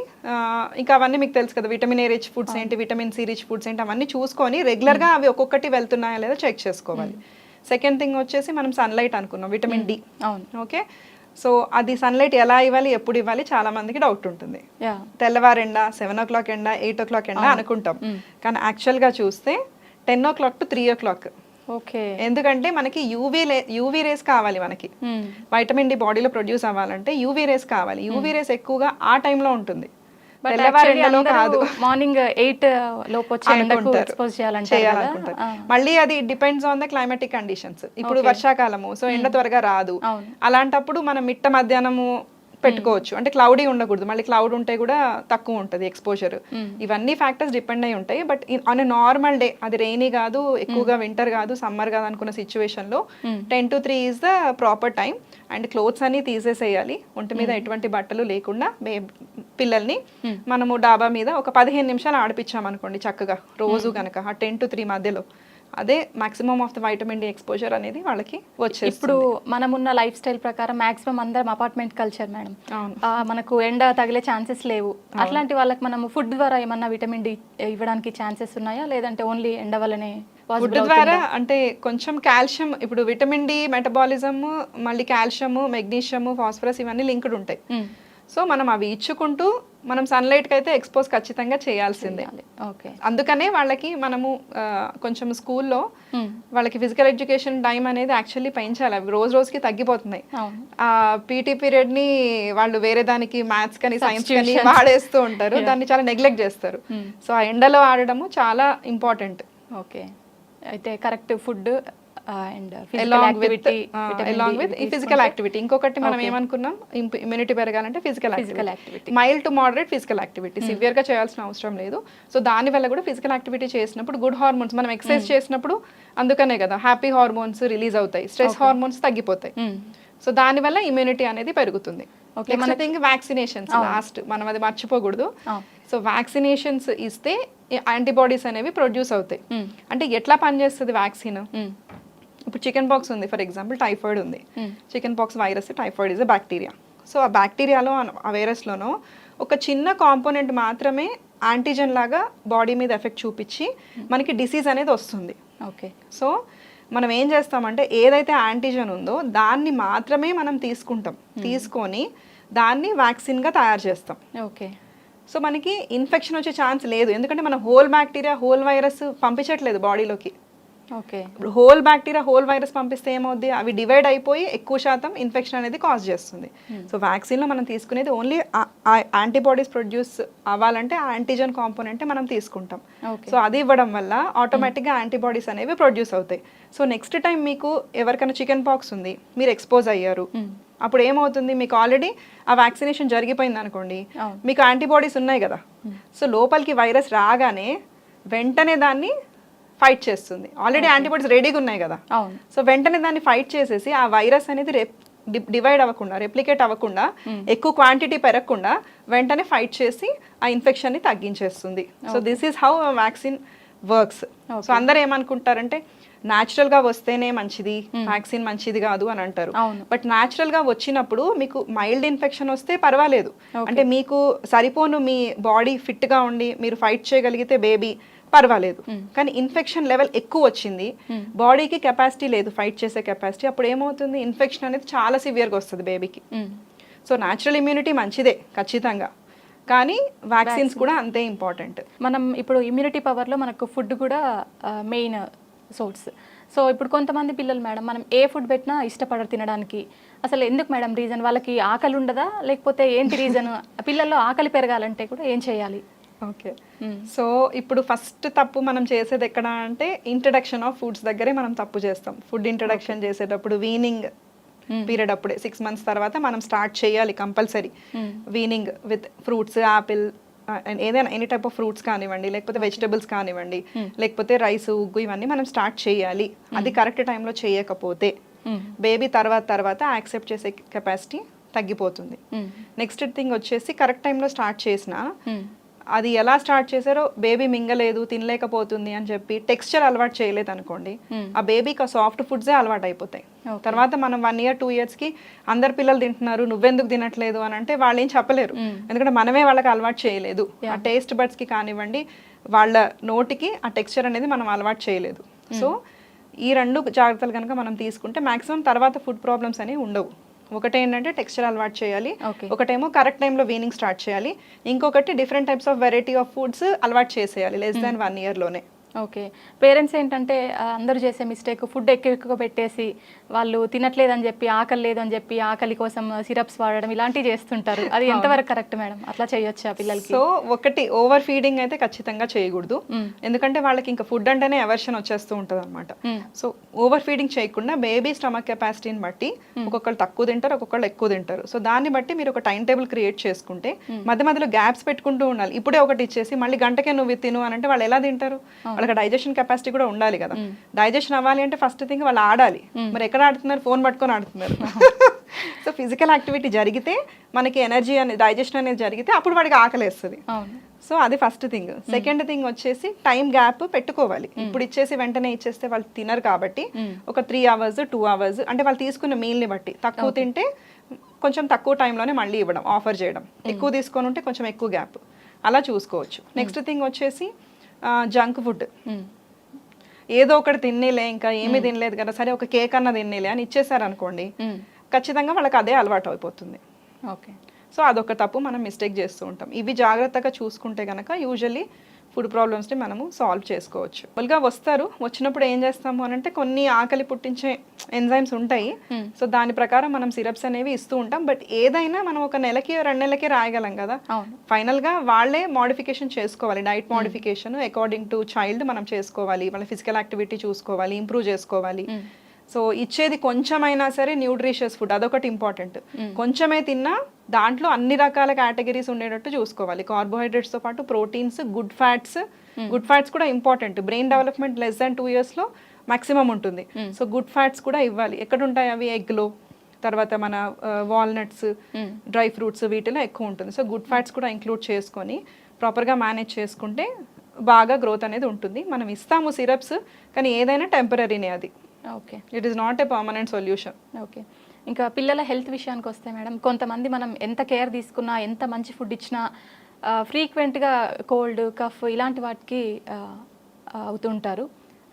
ఇంకా అవన్నీ మీకు తెలుసు కదా, విటమిన్ ఏ రిచ్ ఫుడ్స్ ఏంటి, విటమిన్ సి రిచ్ ఫుడ్స్ ఏంటి, అవన్నీ చూసుకొని రెగ్యులర్గా అవి ఒక్కొక్కటి వెళ్తున్నాయా లేదా చెక్ చేసుకోవాలి. సెకండ్ థింగ్ వచ్చేసి మనం సన్లైట్ అనుకున్నాం, విటమిన్ డి. ఓకే, సో అది సన్లైట్ ఎలా ఇవ్వాలి, ఎప్పుడు ఇవ్వాలి, చాలా మందికి డౌట్ ఉంటుంది. తెల్లవారెండ, 7 o'clock ఎండ, 8 o'clock ఎండ అనుకుంటాం, కానీ యాక్చువల్గా చూస్తే 10 o'clock to 3 o'clock. ఓకే, ఎందుకంటే మనకి యూవీ రేస్ కావాలి. మనకి వైటమిన్ డి బాడీలో ప్రొడ్యూస్ అవ్వాలంటే యూవీ రేస్ కావాలి. యూవీ రేస్ ఎక్కువగా ఆ టైంలో ఉంటుంది, తెల్లవారెండలో కాదు. మార్నింగ్ 8 లోపు చేయాలనుకుంటారు. మళ్ళీ అది depends on the climatic conditions. ఇప్పుడు వర్షాకాలము, సో ఎండ త్వరగా రాదు. అలాంటప్పుడు మనం మిట్ట మధ్యాహ్నము పెట్టుకోవచ్చు, అంటే క్లౌడీ ఉండకూడదు. మళ్ళీ క్లౌడ్ ఉంటే కూడా తక్కువ ఉంటుంది ఎక్స్పోజర్. ఇవన్నీ ఫ్యాక్టర్స్ డిపెండ్ అయి ఉంటాయి. But on a normal day, అది రెయినీ కాదు, ఎక్కువగా వింటర్ కాదు, సమ్మర్ కాదు అనుకున్న సిచ్యువేషన్ లో 10 to 3 is the proper time. And clothes అన్ని తీసేసేయాలి, ఒంటి మీద ఎటువంటి బట్టలు లేకుండా. పిల్లల్ని మనము డాబా మీద ఒక 15 నిమిషాలు ఆడిపించామనుకోండి చక్కగా రోజు కనుక, ఆ 10 to 3 మధ్యలో, అదే maximum of the vitamin D exposure అనేది వాళ్ళకి వచ్చేది. ఇప్పుడు మనమున్న లైఫ్ స్టైల్ ప్రకారం మాక్సిమం అందరం అపార్ట్మెంట్ కల్చర్ మేడం, మనకు ఎండ తగిలే ఛాన్సెస్ లేవు. అట్లాంటి వాళ్ళకి మనం ఫుడ్ ద్వారా ఏమన్నా విటమిన్ డి ఇవ్వడానికి ఛాన్సెస్ ఉన్నాయా, లేదంటే ఓన్లీ ఎండ వల్లనే? ఫుడ్ ద్వారా అంటే కొంచెం కాల్షియం, ఇప్పుడు విటమిన్ డి మెటబాలిజం, మళ్ళీ కాల్షియం, మెగ్నీషియం, ఫాస్ఫరస్, ఇవన్నీ లింక్డ్ ఉంటాయి. సో మనం అవి ఇచ్చుకుంటూ మనం సన్లైట్కి అయితే ఎక్స్పోజ్ ఖచ్చితంగా చేయాల్సిందే. అందుకనే వాళ్ళకి మనము కొంచెం స్కూల్లో వాళ్ళకి ఫిజికల్ ఎడ్యుకేషన్ టైం అనేది యాక్చువల్లీ పెంచాలి. అవి రోజు రోజుకి తగ్గిపోతున్నాయి. ఆ పీటీ పీరియడ్ని వాళ్ళు వేరే దానికి, మ్యాథ్స్ కానీ సైన్స్ కానీ వాడేస్తూ ఉంటారు, దాన్ని చాలా నెగ్లెక్ట్ చేస్తారు. సో ఆ ఎండలో ఆడడము చాలా ఇంపార్టెంట్. ఓకే, అయితే correct food and along with physical activity. ఇంకొకటి మనం ఏమనుకున్నాం, ఇమ్యూనిటీ పెరగాలంటే physical activity, mild to moderate physical activity, severe గా చేయాల్సిన అవసరం లేదు. సో దాని వల్ల కూడా ఫిజికల్ యాక్టివిటీ చేసినప్పుడు గుడ్ హార్మోన్స్, మనం ఎక్సర్సైజ్ చేసినప్పుడు అందుకనే కదా హ్యాపీ హార్మోన్స్ రిలీజ్ అవుతాయి, స్ట్రెస్ హార్మోన్స్ తగ్గిపోతాయి. సో దాని వల్ల ఇమ్యూనిటీ అనేది పెరుగుతుంది. వ్యాక్సినేషన్స్ లాస్ట్, మనం అది మర్చిపోకూడదు. సో వ్యాక్సినేషన్స్ ఇస్తే యాంటీబాడీస్ అనేవి ప్రొడ్యూస్ అవుతాయి. అంటే ఎట్లా పనిచేస్తుంది వ్యాక్సిన్? ఇప్పుడు చికెన్ పాక్స్ ఉంది ఫర్ ఎగ్జాంపుల్, టైఫాయిడ్ ఉంది. Chicken pox virus, typhoid is a bacteria. So ఆ బ్యాక్టీరియాలో, ఆ వైరస్లోనో ఒక చిన్న కాంపోనెంట్ మాత్రమే యాంటీజెన్ లాగా బాడీ మీద ఎఫెక్ట్ చూపించి మనకి డిసీజ్ అనేది వస్తుంది. ఓకే, సో మనం ఏం చేస్తామంటే ఏదైతే యాంటీజెన్ ఉందో దాన్ని మాత్రమే మనం తీసుకుంటాం, తీసుకొని దాన్ని వ్యాక్సిన్గా తయారు చేస్తాం. ఓకే, సో మనకి ఇన్ఫెక్షన్ వచ్చే ఛాన్స్ లేదు, ఎందుకంటే మనం హోల్ బ్యాక్టీరియా, హోల్ వైరస్ పంపించట్లేదు బాడీలోకి. ఓకే, ఇప్పుడు హోల్ బ్యాక్టీరియా, హోల్ వైరస్ పంపిస్తే ఏమవుద్ది, అవి డివైడ్ అయిపోయి ఎక్కువ శాతం ఇన్ఫెక్షన్ అనేది కాజ్ చేస్తుంది. సో వ్యాక్సిన్లో మనం తీసుకునేది ఓన్లీ యాంటీబాడీస్ ప్రొడ్యూస్ అవ్వాలంటే ఆ యాంటీజెన్ కాంపోనెంటే మనం తీసుకుంటాం. సో అది ఇవ్వడం వల్ల ఆటోమేటిక్గా యాంటీబాడీస్ అనేవి ప్రొడ్యూస్ అవుతాయి. సో నెక్స్ట్ టైం మీకు ఎవరికైనా చికెన్ పాక్స్ ఉంది, మీరు ఎక్స్పోజ్ అయ్యారు, అప్పుడు ఏమవుతుంది, మీకు ఆల్రెడీ ఆ వ్యాక్సినేషన్ జరిగిపోయింది అనుకోండి, మీకు యాంటీబాడీస్ ఉన్నాయి కదా. సో లోపలికి వైరస్ రాగానే వెంటనే దాన్ని ఫైట్ చేస్తుంది, ఆల్రెడీ యాంటీబాడీస్ రెడీగా ఉన్నాయి కదా. సో వెంటనే దాన్ని ఫైట్ చేసేసి ఆ వైరస్ అనేది డివైడ్ అవ్వకుండా, రెప్లికేట్ అవ్వకుండా, ఎక్కువ క్వాంటిటీ పెరగకుండా వెంటనే ఫైట్ చేసి ఆ ఇన్ఫెక్షన్ని తగ్గించేస్తుంది. So this is how vaccine works. So అందరూ ఏమనుకుంటారంటే న్యాచురల్గా వస్తేనే మంచిది, వ్యాక్సిన్ మంచిది కాదు అని అంటారు. బట్ న్యాచురల్గా వచ్చినప్పుడు మీకు మైల్డ్ ఇన్ఫెక్షన్ వస్తే పర్వాలేదు, అంటే మీకు సరిపోను మీ బాడీ ఫిట్గా ఉండి మీరు ఫైట్ చేయగలిగితే బేబీ పర్వాలేదు. కానీ ఇన్ఫెక్షన్ లెవెల్ ఎక్కువ వచ్చింది, బాడీకి కెపాసిటీ లేదు ఫైట్ చేసే కెపాసిటీ, అప్పుడు ఏమవుతుంది, ఇన్ఫెక్షన్ అనేది చాలా సివియర్గా వస్తుంది బేబీకి. సో న్యాచురల్ ఇమ్యూనిటీ మంచిదే ఖచ్చితంగా, కానీ వ్యాక్సిన్స్ కూడా అంతే ఇంపార్టెంట్. మనం ఇప్పుడు ఇమ్యూనిటీ పవర్లో మనకు ఫుడ్ కూడా మెయిన్ సోర్స్. సో ఇప్పుడు కొంతమంది పిల్లలు మేడం, మనం ఏ ఫుడ్ పెట్టినా ఇష్టపడరు తినడానికి. అసలు ఎందుకు మేడం రీజన్? వాళ్ళకి ఆకలి ఉండదా, లేకపోతే ఏంటి రీజన్? పిల్లల్లో ఆకలి పెరగాలంటే కూడా ఏం చేయాలి? ఓకే, సో ఇప్పుడు ఫస్ట్ తప్పు మనం చేసేది ఎక్కడ అంటే ఇంట్రడక్షన్ ఆఫ్ ఫుడ్స్ దగ్గరే మనం తప్పు చేస్తాం. ఫుడ్ ఇంట్రడక్షన్ చేసేటప్పుడు వీనింగ్ పీరియడ్ అప్పుడే 6 months తర్వాత మనం స్టార్ట్ చేయాలి compulsory weaning with fruits, Apple, ఏదైనా ఎనీ టైప్ ఆఫ్ ఫ్రూట్స్ కానివ్వండి, లేకపోతే వెజిటబుల్స్ కానివ్వండి, లేకపోతే రైస్, ఉగ్గు ఇవన్నీ మనం స్టార్ట్ చేయాలి. అది కరెక్ట్ టైంలో చేయకపోతే బేబీ తర్వాత యాక్సెప్ట్ చేసే కెపాసిటీ తగ్గిపోతుంది. నెక్స్ట్ థింగ్ వచ్చేసి కరెక్ట్ టైంలో స్టార్ట్ చేసిన అది ఎలా స్టార్ట్ చేశారో బేబీ మింగలేదు, తినలేకపోతుంది అని చెప్పి టెక్స్చర్ అలవాటు చేయలేదు అనుకోండి, ఆ బేబీకి ఆ సాఫ్ట్ ఫుడ్సే అలవాటు అయిపోతాయి. తర్వాత మనం 1 year 2 years కి అందరు పిల్లలు తింటున్నారు, నువ్వెందుకు తినట్లేదు అని అంటే వాళ్ళు ఏం చెప్పలేరు. ఎందుకంటే మనమే వాళ్ళకి అలవాటు చేయలేదు. ఆ టేస్ట్ బడ్స్ కి కానివ్వండి, వాళ్ళ నోటికి ఆ టెక్స్చర్ అనేది మనం అలవాటు చేయలేదు. సో ఈ 2 జాగ్రత్తలు కనుక మనం తీసుకుంటే మాక్సిమం తర్వాత ఫుడ్ ప్రాబ్లమ్స్ అనేవి ఉండవు. ఒకటి ఏంటంటే టెక్స్చర్ అలవాటు చేయాలి, ఒకటేమో కరెక్ట్ టైంలో వీనింగ్ స్టార్ట్ చేయాలి, ఇంకొకటి different types of variety of foods అలవాటు చేసేయాలి లెస్ దాన్ 1 year లోనే. ఓకే. పేరెంట్స్ ఏంటంటే అందరూ చేసే మిస్టేక్ ఫుడ్ ఎక్కువ పెట్టేసి వాళ్ళు తినట్లేదని చెప్పి, ఆకలి లేదని చెప్పి ఆకలి కోసం సిరప్స్ వాడడం ఇలాంటివి చేస్తుంటారు. అది ఎంతవరకు కరెక్ట్ మేడం? అట్లా చేయొచ్చా పిల్లలకి? సో ఒకటి ఓవర్ ఫీడింగ్ అయితే ఖచ్చితంగా చేయకూడదు. ఎందుకంటే వాళ్ళకి ఇంకా ఫుడ్ అంటేనే అవర్షన్ వచ్చేస్తూ ఉంటుంది అనమాట. సో ఓవర్ ఫీడింగ్ చేయకుండా బేబీ స్టమక్ కెపాసిటీని బట్టి ఒక్కొక్కరు తక్కువ తింటారు, ఒక్కొక్కరు ఎక్కువ తింటారు. సో దాన్ని బట్టి మీరు ఒక టైం టేబుల్ క్రియేట్ చేసుకుంటే మధ్య మధ్యలో గ్యాప్స్ పెట్టుకుంటూ ఉండాలి. ఇప్పుడే ఒకటి ఇచ్చేసి మళ్ళీ గంటకే నువ్వు తిను అని అంటే వాళ్ళు ఎలా తింటారు? వాళ్ళకి డైజెషన్ కెపాసిటీ కూడా ఉండాలి కదా. డైజెషన్ అవ్వాలి అంటే ఫస్ట్ థింగ్ వాళ్ళు ఆడాలి. మరి ఎక్కడ ఆడుతున్నారు? ఫోన్ పట్టుకొని ఆడుతున్నారు. సో ఫిజికల్ యాక్టివిటీ జరిగితే మనకి ఎనర్జీ అనేది, డైజెషన్ అనేది జరిగితే అప్పుడు వాడికి ఆకలేస్తుంది. సో అది ఫస్ట్ థింగ్. సెకండ్ థింగ్ వచ్చేసి టైం గ్యాప్ పెట్టుకోవాలి. ఇప్పుడు ఇచ్చేసి వెంటనే ఇచ్చేస్తే వాళ్ళు తినరు కాబట్టి ఒక 3 hours 2 hours అంటే వాళ్ళు తీసుకున్న మీల్ని బట్టి తక్కువ తింటే కొంచెం తక్కువ టైంలోనే మళ్ళీ ఇవ్వడం, ఆఫర్ చేయడం. ఎక్కువ తీసుకొని ఉంటే కొంచెం ఎక్కువ గ్యాప్, అలా చూసుకోవచ్చు. నెక్స్ట్ థింగ్ వచ్చేసి జంక్ ఫుడ్. ఏదో ఒకటి తినేలే, ఇంకా ఏమీ తినలేదు కదా, సరే ఒక కేక్ అన్న తినేలే అని ఇచ్చేసారనుకోండి, ఖచ్చితంగా వాళ్ళకి అదే అలవాటు అయిపోతుంది. ఓకే. సో అదొక తప్పు మనం మిస్టేక్ చేస్తూ ఉంటాం. ఇవి జాగ్రత్తగా చూసుకుంటే కనుక యూజువల్లీ ఫుడ్ ప్రాబ్లమ్స్ని మనము సాల్వ్ చేసుకోవచ్చు. వాళ్ళుగా వస్తారు, వచ్చినప్పుడు ఏం చేస్తాము అని అంటే కొన్ని ఆకలి పుట్టించే ఎంజైమ్స్ ఉంటాయి. సో దాని ప్రకారం మనం సిరప్స్ అనేవి ఇస్తూ ఉంటాం. బట్ ఏదైనా మనం ఒక నెలకి 2 నెలలకి రాయగలం కదా. ఫైనల్గా వాళ్ళే మోడిఫికేషన్ చేసుకోవాలి. Diet modification according to child మనం చేసుకోవాలి. వాళ్ళ ఫిజికల్ యాక్టివిటీ చూసుకోవాలి, ఇంప్రూవ్ చేసుకోవాలి. సో ఇచ్చేది కొంచెమైనా సరే న్యూట్రిషియస్ ఫుడ్, అదొకటి ఇంపార్టెంట్. కొంచెమే తిన్నా దాంట్లో అన్ని రకాల కేటగిరీస్ ఉండేటట్టు చూసుకోవాలి. కార్బోహైడ్రేట్స్తో పాటు ప్రోటీన్స్, గుడ్ ఫ్యాట్స్ కూడా important. Brain development less than 2 years maximum ఉంటుంది. సో గుడ్ ఫ్యాట్స్ కూడా ఇవ్వాలి. ఎక్కడ ఉంటాయి అవి? ఎగ్లో, తర్వాత మన వాల్నట్స్, డ్రై ఫ్రూట్స్, వీటిలో ఎక్కువ ఉంటుంది. సో గుడ్ ఫ్యాట్స్ కూడా ఇంక్లూడ్ చేసుకొని ప్రాపర్గా మేనేజ్ చేసుకుంటే బాగా గ్రోత్ అనేది ఉంటుంది. మనం ఇస్తాము సిరప్స్, కానీ ఏదైనా టెంపరీనే అది. Okay. It is not a permanent solution. Okay. ఇంకా పిల్లల హెల్త్ విషయానికి వస్తే మేడం, కొంతమంది మనం ఎంత కేర్ తీసుకున్నా, ఎంత మంచి ఫుడ్ ఇచ్చినా ఫ్రీక్వెంట్గా కోల్డ్, కఫ్ ఇలాంటి వాటికి అవుతుంటారు.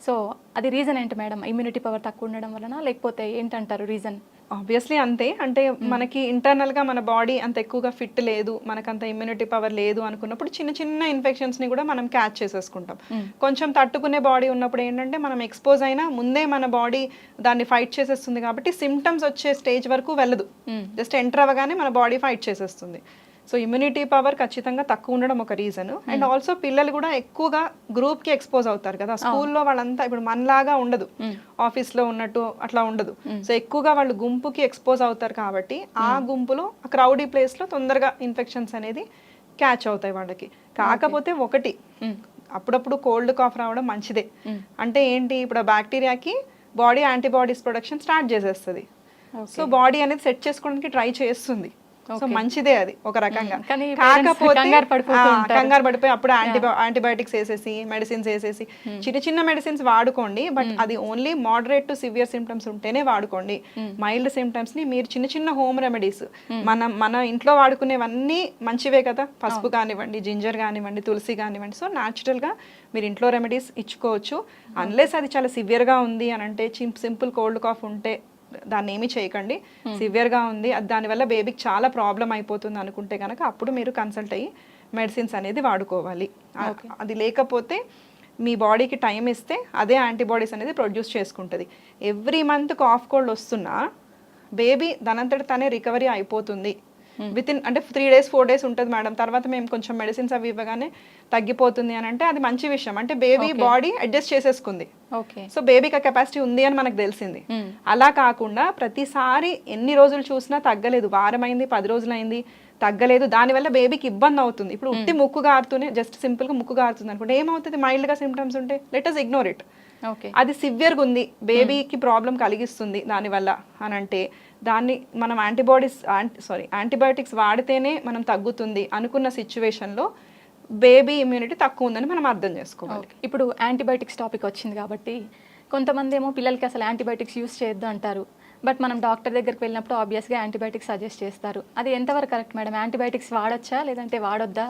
సో అది రీజన్ ఏంటి మేడం? ఇమ్యూనిటీ పవర్ తక్కువ ఉండడం వలన, లేకపోతే ఏంటంటారు రీజన్? ఆబ్వియస్లీ అంతే. అంటే మనకి ఇంటర్నల్గా మన బాడీ అంత ఎక్కువగా ఫిట్ లేదు, మనకంత ఇమ్యూనిటీ పవర్ లేదు అనుకున్నప్పుడు చిన్న చిన్న ఇన్ఫెక్షన్స్ని కూడా మనం క్యాచ్ చేసేసుకుంటాం. కొంచెం తట్టుకునే బాడీ ఉన్నప్పుడు ఏంటంటే మనం ఎక్స్పోజ్ అయినా ముందే మన బాడీ దాన్ని ఫైట్ చేసేస్తుంది కాబట్టి సిమ్టమ్స్ వచ్చే స్టేజ్ వరకు వెళ్ళదు. జస్ట్ ఎంటర్ అవ్వగానే మన బాడీ ఫైట్ చేసేస్తుంది. సో ఇమ్యూనిటీ పవర్ ఖచ్చితంగా తక్కువ ఉండడం ఒక రీజన్. అండ్ ఆల్సో పిల్లలు కూడా ఎక్కువగా గ్రూప్కి ఎక్స్పోజ్ అవుతారు కదా. స్కూల్లో వాళ్ళంతా ఇప్పుడు మనలాగా ఉండదు, ఆఫీస్లో ఉన్నట్టు అట్లా ఉండదు. సో ఎక్కువగా వాళ్ళు గుంపుకి ఎక్స్పోజ్ అవుతారు కాబట్టి ఆ గుంపులో ఆ క్రౌడీ ప్లేస్లో తొందరగా ఇన్ఫెక్షన్స్ అనేది క్యాచ్ అవుతాయి వాళ్ళకి. కాకపోతే ఒకటి, అప్పుడప్పుడు కోల్డ్ కాఫ్ రావడం మంచిదే. అంటే ఏంటి, ఇప్పుడు ఆ బ్యాక్టీరియాకి బాడీ యాంటీబాడీస్ ప్రొడక్షన్ స్టార్ట్ చేసేస్తుంది. సో బాడీ అనేది సెట్ చేసుకోవడానికి ట్రై చేస్తుంది. సో మంచిదే అది ఒక రకంగా. కాకపోతే కంగారు పడిపోయి అప్పుడు యాంటీబయాటిక్స్ వేసేసి, మెడిసిన్స్ వేసేసి, చిన్న చిన్న మెడిసిన్స్ వాడుకోండి. బట్ అది only moderate to severe symptoms ఉంటేనే వాడుకోండి. మైల్డ్ సిమ్టమ్స్ ని మీరు చిన్న చిన్న హోమ్ రెమెడీస్, మన ఇంట్లో వాడుకునేవన్నీ మంచివే కదా. పసుపు కానివ్వండి, జింజర్ కానివ్వండి, తులసి కానివ్వండి. సో న్యాచురల్గా మీరు ఇంట్లో రెమెడీస్ ఇచ్చుకోవచ్చు. అన్లెస్ అది చాలా సివియర్గా ఉంది అని అంటే, సింపుల్ కోల్డ్ కాఫ్ ఉంటే దాన్ని ఏమీ చేయకండి. సివియర్గా ఉంది, దానివల్ల బేబీకి చాలా ప్రాబ్లం అయిపోతుంది అనుకుంటే కనుక అప్పుడు మీరు కన్సల్ట్ అయ్యి మెడిసిన్స్ అనేది వాడుకోవాలి. అది లేకపోతే మీ బాడీకి టైం ఇస్తే అదే యాంటీబాడీస్ అనేది ప్రొడ్యూస్ చేసుకుంటుంది. ఎవ్రీ మంత్ కాఫ్ కోల్డ్ వస్తున్నా బేబీ దానంతట తనే రికవరీ అయిపోతుంది. విత్ ఇన్ అంటే 3 days 4 days ఉంటుంది మేడం, తర్వాత మేము కొంచెం మెడిసిన్స్ అవి ఇవ్వగానే తగ్గిపోతుంది అని అంటే అది మంచి విషయం. అంటే బేబీ బాడీ అడ్జస్ట్ చేసేసుకుంది. ఓకే. సో బేబీకి ఆ కెపాసిటీ ఉంది అని మనకు తెలిసింది. అలా కాకుండా ప్రతిసారి ఎన్ని రోజులు చూసినా తగ్గలేదు, వారం అయింది 10 రోజులు అయింది తగ్గలేదు, దానివల్ల బేబీకి ఇబ్బంది అవుతుంది. ఇప్పుడు ఉట్టి ముక్కు గారుతూనే జస్ట్ సింపుల్గా ముక్కు గారుతుంది అనుకుంటే ఏమవుతుంది, మైల్డ్గా సిమ్టమ్స్ ఉంటే let us ignore it. Okay. అది సివియర్గా ఉంది, బేబీకి ప్రాబ్లం కలిగిస్తుంది దానివల్ల అని అంటే దాన్ని మనం యాంటీబయాటిక్స్ వాడితేనే మనం తగ్గుతుంది అనుకున్న సిచ్యువేషన్లో బేబీ ఇమ్యూనిటీ తక్కువ ఉందని మనం అర్థం చేసుకోవాలి. ఇప్పుడు యాంటీబయాటిక్స్ టాపిక్ వచ్చింది కాబట్టి కొంతమంది ఏమో పిల్లలకి అసలు యాంటీబయాటిక్స్ యూస్ చేయొద్దు అంటారు. బట్ మనం డాక్టర్ దగ్గరికి వెళ్ళినప్పుడు ఆబ్వియస్గా యాంటీబయాటిక్స్ సజెస్ట్ చేస్తారు. అది ఎంతవరకు కరెక్ట్ మేడం? యాంటీబయాటిక్స్ వాడొచ్చా లేదంటే వాడొద్దా?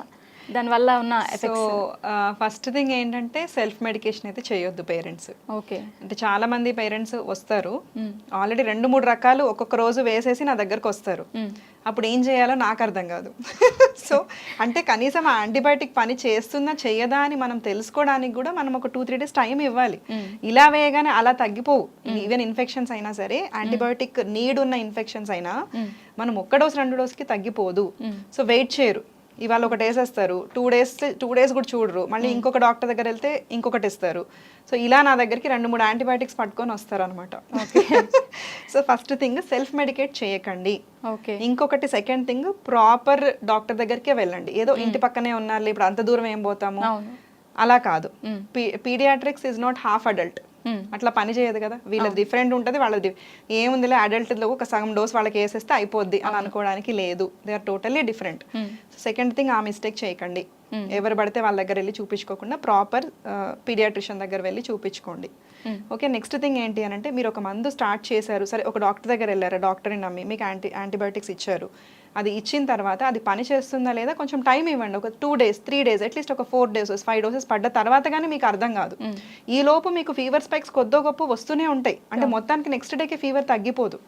దానివల్ల ఉన్న ఎఫెక్ట్స్? ఫస్ట్ థింగ్ ఏంటంటే సెల్ఫ్ మెడికేషన్ అయితే చేయొద్దు పేరెంట్స్. ఓకే. అంటే చాలా మంది పేరెంట్స్ వస్తారు ఆల్రెడీ 2-3 రకాలు ఒక్కొక్క రోజు వేసేసి నా దగ్గరకు వస్తారు. అప్పుడు ఏం చేయాలో నాకు అర్థం కాదు. సో అంటే కనీసం ఆ యాంటీబయాటిక్ పని చేస్తుందా చెయ్యదా అని మనం తెలుసుకోవడానికి కూడా మనం ఒక 2-3 days టైం ఇవ్వాలి. ఇలా వేయగానే అలా తగ్గిపోవు. ఈవెన్ ఇన్ఫెక్షన్స్ అయినా సరే, యాంటీబయాటిక్ నీడ్ ఉన్న ఇన్ఫెక్షన్స్ అయినా మనం 1 డోస్ 2 డోస్కి తగ్గిపోదు. సో వెయిట్ చేయరు, ఇవాళ ఒకటి వేసేస్తారు, 2 days కూడా చూడరు, మళ్ళీ ఇంకొక డాక్టర్ దగ్గర వెళ్తే ఇంకొకటి ఇస్తారు. సో ఇలా నా దగ్గరికి 2-3 యాంటీబయాటిక్స్ పట్టుకొని వస్తారు అనమాట. సో ఫస్ట్ థింగ్ సెల్ఫ్ మెడికేట్ చేయకండి. ఓకే. ఇంకొకటి సెకండ్ థింగ్ ప్రాపర్ డాక్టర్ దగ్గరికే వెళ్ళండి. ఏదో ఇంటి పక్కనే ఉన్నారు ఇప్పుడు అంత దూరం ఏం పోతాము అలా కాదు. Paediatrics is not half adult, అట్లా పని చేయదు కదా. వీళ్ళది డిఫరెంట్ ఉంటుంది, వాళ్ళది ఏముందిలే అడల్ట్లో ఒక సగం డోస్ వాళ్ళకి వేసేస్తే అయిపోద్ది అని అనుకోవడానికి లేదు. They are totally different. Second thing ఆ మిస్టేక్ చేయకండి. ఎవరు పడితే వాళ్ళ దగ్గర వెళ్ళి చూపించుకోకుండా ప్రాపర్ పీడియాట్రిషియన్ దగ్గర వెళ్ళి చూపించుకోండి. ఓకే. నెక్స్ట్ థింగ్ ఏంటి అని అంటే మీరు ఒక మందు స్టార్ట్ చేశారు, సరే ఒక డాక్టర్ దగ్గర వెళ్ళారు, డాక్టర్ని నమ్మి మీకు యాంటీబయాటిక్స్ ఇచ్చారు. అది ఇచ్చిన తర్వాత అది పని చేస్తుందా లేదా కొంచెం టైం ఇవ్వండి. ఒక 2 days 3 days అట్లీస్ట్ ఒక 4 doses 5 doses పడ్డ తర్వాత కానీ మీకు అర్థం కాదు. ఈ లోపు మీకు ఫీవర్ స్పైక్స్ కొద్దో గొప్ప వస్తూనే ఉంటాయి. అంటే మొత్తానికి నెక్స్ట్ డేకి ఫీవర్ తగ్గిపోదు.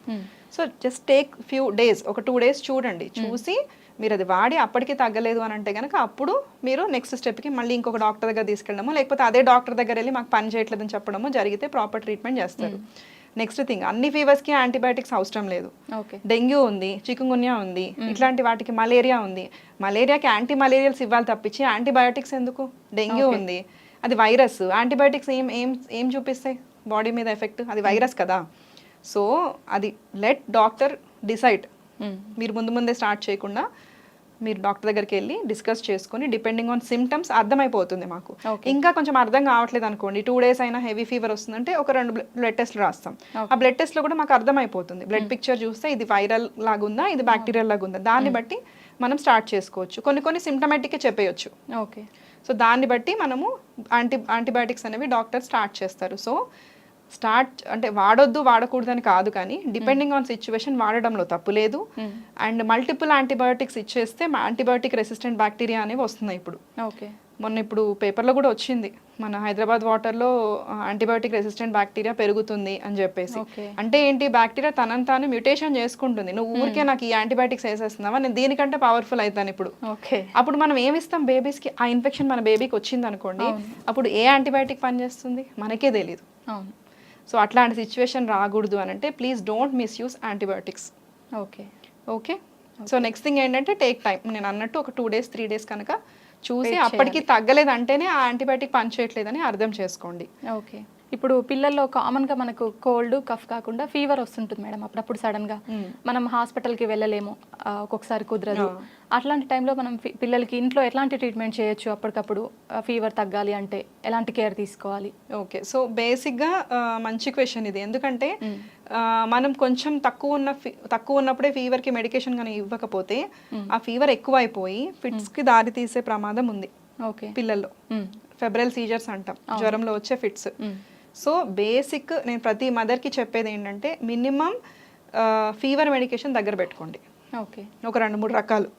So just take few days, ఒక 2 days చూడండి. చూసి మీరు అది వాడి అప్పటికి తగ్గలేదు అని అంటే కనుక అప్పుడు మీరు నెక్స్ట్ స్టెప్కి మళ్ళీ ఇంకొక డాక్టర్ దగ్గర తీసుకెళ్ళడము, లేకపోతే అదే డాక్టర్ దగ్గర వెళ్ళి మాకు పని చేయట్లేదని చెప్పడము జరిగితే ప్రాపర్ ట్రీట్మెంట్ చేస్తారు. నెక్స్ట్ థింగ్ అన్ని ఫీవర్స్కి యాంటీబయాటిక్స్ అవసరం లేదు. డెంగ్యూ ఉంది, చికుంగున్యా ఉంది, ఇట్లాంటి వాటికి మలేరియా ఉంది, మలేరియాకి యాంటీ మలేరియల్స్ ఇవ్వాలి తప్పించి యాంటీబయాటిక్స్ ఎందుకు? డెంగ్యూ ఉంది, అది వైరస్, యాంటీబయాటిక్స్ ఏం ఏం ఏం చూపిస్తాయి బాడీ మీద ఎఫెక్ట్? అది వైరస్ కదా. సో అది లెట్ డాక్టర్ డిసైడ్. మీరు ముందే స్టార్ట్ చేయకుండా మీరు డాక్టర్ దగ్గరికి వెళ్ళి డిస్కస్ చేసుకొని డిపెండింగ్ ఆన్ సిమ్టమ్స్ అర్థమైపోతుంది మాకు. ఇంకా కొంచెం అర్థం కావట్లేదు అనుకోండి, 2 days అయినా హెవీ ఫీవర్ వస్తుందంటే ఒక 2 బ్లడ్ టెస్ట్లు రాస్తాం. ఆ బ్లడ్ టెస్ట్లో కూడా మాకు అర్థమైపోతుంది. బ్లడ్ పిక్చర్ చూస్తే ఇది వైరల్ లాగా ఉందా, ఇది బ్యాక్టీరియల్ లాగా ఉందా, దాన్ని బట్టి మనం స్టార్ట్ చేసుకోవచ్చు. కొన్ని సిమ్టమాటిక్గా చెప్పేయచ్చు. ఓకే. సో దాన్ని బట్టి మనము యాంటీబయాటిక్స్ అనేవి డాక్టర్ స్టార్ట్ చేస్తారు. సో అంటే వాడకూడదు అని కాదు, కానీ డిపెండింగ్ ఆన్ సిచ్యువేషన్ వాడడంలో తప్పు లేదు. అండ్ మల్టిపుల్ యాంటీబయాటిక్స్ ఇచ్చేస్తే యాంటీబయాటిక్ రెసిస్టెంట్ బ్యాక్టీరియా అనేవి వస్తున్నాయి ఇప్పుడు. ఓకే. మొన్న ఇప్పుడు పేపర్లో కూడా వచ్చింది, మన హైదరాబాద్ వాటర్లో యాంటీబయాటిక్ రెసిస్టెంట్ బ్యాక్టీరియా పెరుగుతుంది అని చెప్పేసి. అంటే ఏంటి, బ్యాక్టీరియా తనని తాను మ్యూటేషన్ చేసుకుంటుంది. నువ్వు ఊరికే నాకు ఈ యాంటీబయాటిక్స్ వేసేస్తున్నావా, నేను దీనికంటే పవర్ఫుల్ అవుతాను ఇప్పుడు. అప్పుడు మనం ఏమిస్తాం బేబీస్కి? ఆ ఇన్ఫెక్షన్ మన బేబీకి వచ్చింది అనుకోండి, అప్పుడు ఏ యాంటీబయాటిక్ పనిచేస్తుంది మనకే తెలియదు. సో అట్లాంటి సిచ్యువేషన్ రాకూడదు అని అంటే please don't misuse antibiotics. Okay. So next thing ఏంటంటే టేక్ టైం. నేను అన్నట్టు ఒక 2 days 3 days కనుక చూసి అప్పటికి తగ్గలేదు అంటేనే ఆ యాంటీబయాటిక్ పనిచేయట్లేదని అర్థం చేసుకోండి. ఓకే. ఇప్పుడు పిల్లల్లో కామన్గా మనకు కోల్డ్ కఫ్ కాకుండా ఫీవర్ వస్తుంటుంది మేడం, అప్పుడప్పుడు సడన్గా మనం హాస్పిటల్కి వెళ్ళలేము, ఒక్కొక్కసారి కుదరదు. అట్లాంటి టైంలో మనం పిల్లలకి ఇంట్లో ఎట్లాంటి ట్రీట్మెంట్ చేయొచ్చు? అప్పటికప్పుడు ఫీవర్ తగ్గాలి అంటే ఎలాంటి కేర్ తీసుకోవాలి? ఓకే. సో బేసిక్గా మంచి క్వశ్చన్ ఇది. ఎందుకంటే మనం కొంచెం తక్కువ ఉన్నప్పుడే ఫీవర్కి మెడికేషన్ కానీ ఇవ్వకపోతే ఆ ఫీవర్ ఎక్కువ అయిపోయి ఫిట్స్కి దారి తీసే ప్రమాదం ఉంది పిల్లల్లో. ఫెబ్రల్ సీజర్స్ అంటాం, జ్వరంలో వచ్చే ఫిట్స్. సో బేసిక్ నేను ప్రతి మదర్కి చెప్పేది ఏంటంటే మినిమం ఫీవర్ మెడికేషన్ దగ్గర పెట్టుకోండి. ఒక 2-3 రకాలు.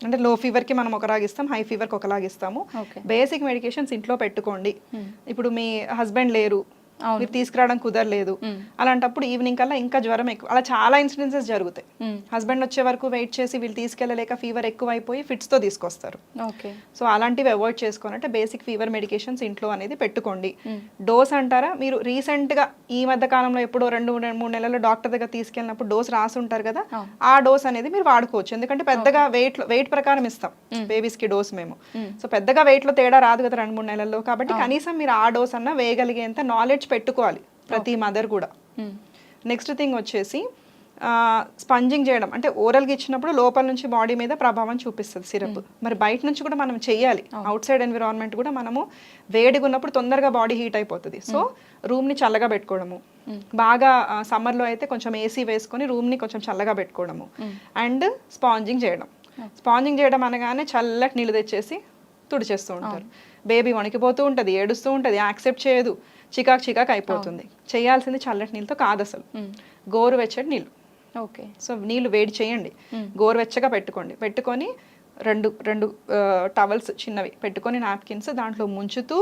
అంటే లో ఫీవర్కి మనం ఒకలాగిస్తాం, హై ఫీవర్కి ఒకలాగిస్తాము. బేసిక్ మెడికేషన్స్ ఇంట్లో పెట్టుకోండి. ఇప్పుడు మీ హస్బెండ్ లేరు, అవును. మీరు తీసుకురావడం కుదరలేదు, అలాంటప్పుడు ఈవినింగ్ కల్లా ఇంకా జ్వరం ఎక్కువ, అలా చాలా ఇన్సిడెన్సెస్ జరుగుతాయి. హస్బెండ్ వచ్చే వరకు వెయిట్ చేసి వీళ్ళు తీసుకెళ్ళలేక ఫీవర్ ఎక్కువ అయిపోయి ఫిట్స్తో తీసుకొస్తారు. ఓకే. సో అలాంటివి అవాయిడ్ చేసుకోవాలంటే బేసిక్ ఫీవర్ మెడికేషన్స్ ఇంట్లో అనేది పెట్టుకోండి. డోస్ అంటారా, మీరు రీసెంట్గా ఈ మధ్య కాలంలో ఎప్పుడో 2-3 నెలల్లో డాక్టర్ దగ్గర తీసుకెళ్ళినప్పుడు డోస్ రాసి ఉంటారు కదా, ఆ డోస్ అనేది మీరు వాడుకోవచ్చు. ఎందుకంటే పెద్దగా వెయిట్ ప్రకారం ఇస్తాం బేబీస్కి డోస్ మేము. సో పెద్దగా వెయిట్లో తేడా రాదు కదా 2-3 నెలల్లో, కాబట్టి కనీసం మీరు ఆ డోస్ అన్న వేయగలిగేంత నాలెడ్జ్ పెట్టుకోవాలి ప్రతి మదర్ కూడా. నెక్స్ట్ థింగ్ వచ్చేసి స్పంజింగ్ చేయడం, అంటే ఓరల్గా ఇచ్చినప్పుడు లోపల నుంచి బాడీ మీద ప్రభావం చూపిస్తుంది సిరప్. మరి బయట నుంచి కూడా మనం చెయ్యాలి. అవుట్ సైడ్ ఎన్విరాన్మెంట్ కూడా మనము వేడిగా ఉన్నప్పుడు తొందరగా బాడీ హీట్ అయిపోతుంది. సో రూమ్ని చల్లగా పెట్టుకోవడము, బాగా సమ్మర్లో అయితే కొంచెం ఏసీ వేసుకొని రూమ్ని కొంచెం చల్లగా పెట్టుకోవడము, అండ్ స్పాంజింగ్ చేయడం. స్పాంజింగ్ చేయడం అనగానే చల్లటి నీళ్ళు తెచ్చేసి తుడిచేస్తూ ఉంటారు. బేబీ వణికిపోతూ ఉంటుంది, ఏడుస్తూ ఉంటుంది, యాక్సెప్ట్ చేయదు, చికాక్ అయిపోతుంది. చేయాల్సింది చల్లటి నీళ్ళతో కాదు అసలు, గోరువెచ్చటి నీళ్ళు. ఓకే. సో నీళ్ళు వేడి చేయండి, గోరువెచ్చగా పెట్టుకొని రెండు టవల్స్ చిన్నవి పెట్టుకొని నాప్కిన్స్ దాంట్లో ముంచుతూ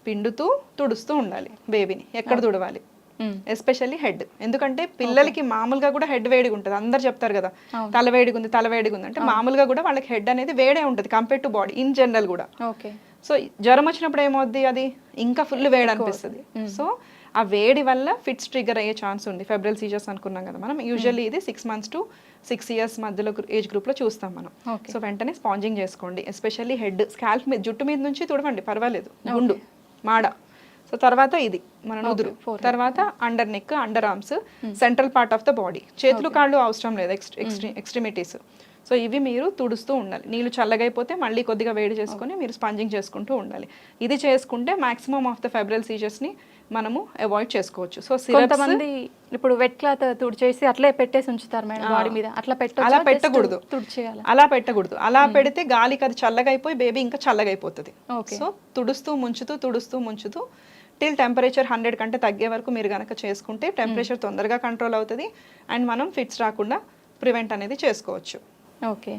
పిండుతూ తుడుస్తూ ఉండాలి బేబీని. ఎక్కడ తుడవాలి, ఎస్పెషల్లీ హెడ్. ఎందుకంటే పిల్లలకి మామూలుగా కూడా హెడ్ వేడిగా ఉంటుంది. అందరు చెప్తారు కదా తల వేడిగా ఉంది అంటే మామూలుగా కూడా వాళ్ళకి హెడ్ అనేది వేడే ఉంటుంది compare to body in general కూడా. ఓకే. సో జ్వరం వచ్చినప్పుడు ఏమవుద్ది, అది ఇంకా ఫుల్ వేడి అనిపిస్తుంది. సో ఆ వేడి వల్ల ఫిట్స్ ట్రిగర్ అయ్యే ఛాన్స్ ఉంది. ఫెబ్రల్ సీజర్స్ అనుకున్నాం కదా మనం, యూజువల్లీ ఇది 6 months to 6 years మధ్యలో ఏజ్ గ్రూప్లో చూస్తాం మనం. సో వెంటనే స్పాంజింగ్ చేసుకోండి, ఎస్పెషల్లీ హెడ్, స్కాల్ప్ మీద, జుట్టు మీద నుంచి తుడవండి పర్వాలేదు, గుండు మాడ. సో తర్వాత ఇది మన నుదురు, తర్వాత under neck, under arms, central part of the body, చేతులు కాళ్ళు అవసరం లేదు, ఎక్స్ట్రిమిటీస్. సో ఇవి మీరు తుడుస్తూ ఉండాలి. నీళ్ళు చల్లగైపోతే మళ్ళీ కొద్దిగా వేడి చేసుకొని మీరు స్పంజింగ్ చేసుకుంటూ ఉండాలి. ఇది చేసుకుంటే మాక్సిమం ఆఫ్ ద ఫెబ్రల్ సీజర్స్ని మనము అవాయిడ్ చేసుకోవచ్చు. సో కొంతమంది ఇప్పుడు వెట్ క్లాత్ తుడిచేసి అట్లే పెట్టేసి ఉంచుతారు మేడం బాడీ మీద, అలా పెట్టకూడదు. అలా పెట్టకూడదు. అలా పెడితే గాలికి అది చల్లగైపోయి బేబీ ఇంకా చల్లగైపోతుంది. సో తుడుస్తూ ముంచుతూ టిల్ టెంపరేచర్ 100 కంటే తగ్గే వరకు మీరు కనుక చేసుకుంటే టెంపరేచర్ తొందరగా కంట్రోల్ అవుతుంది అండ్ మనం ఫిట్స్ రాకుండా ప్రివెంట్ అనేది చేసుకోవచ్చు. ఓకే.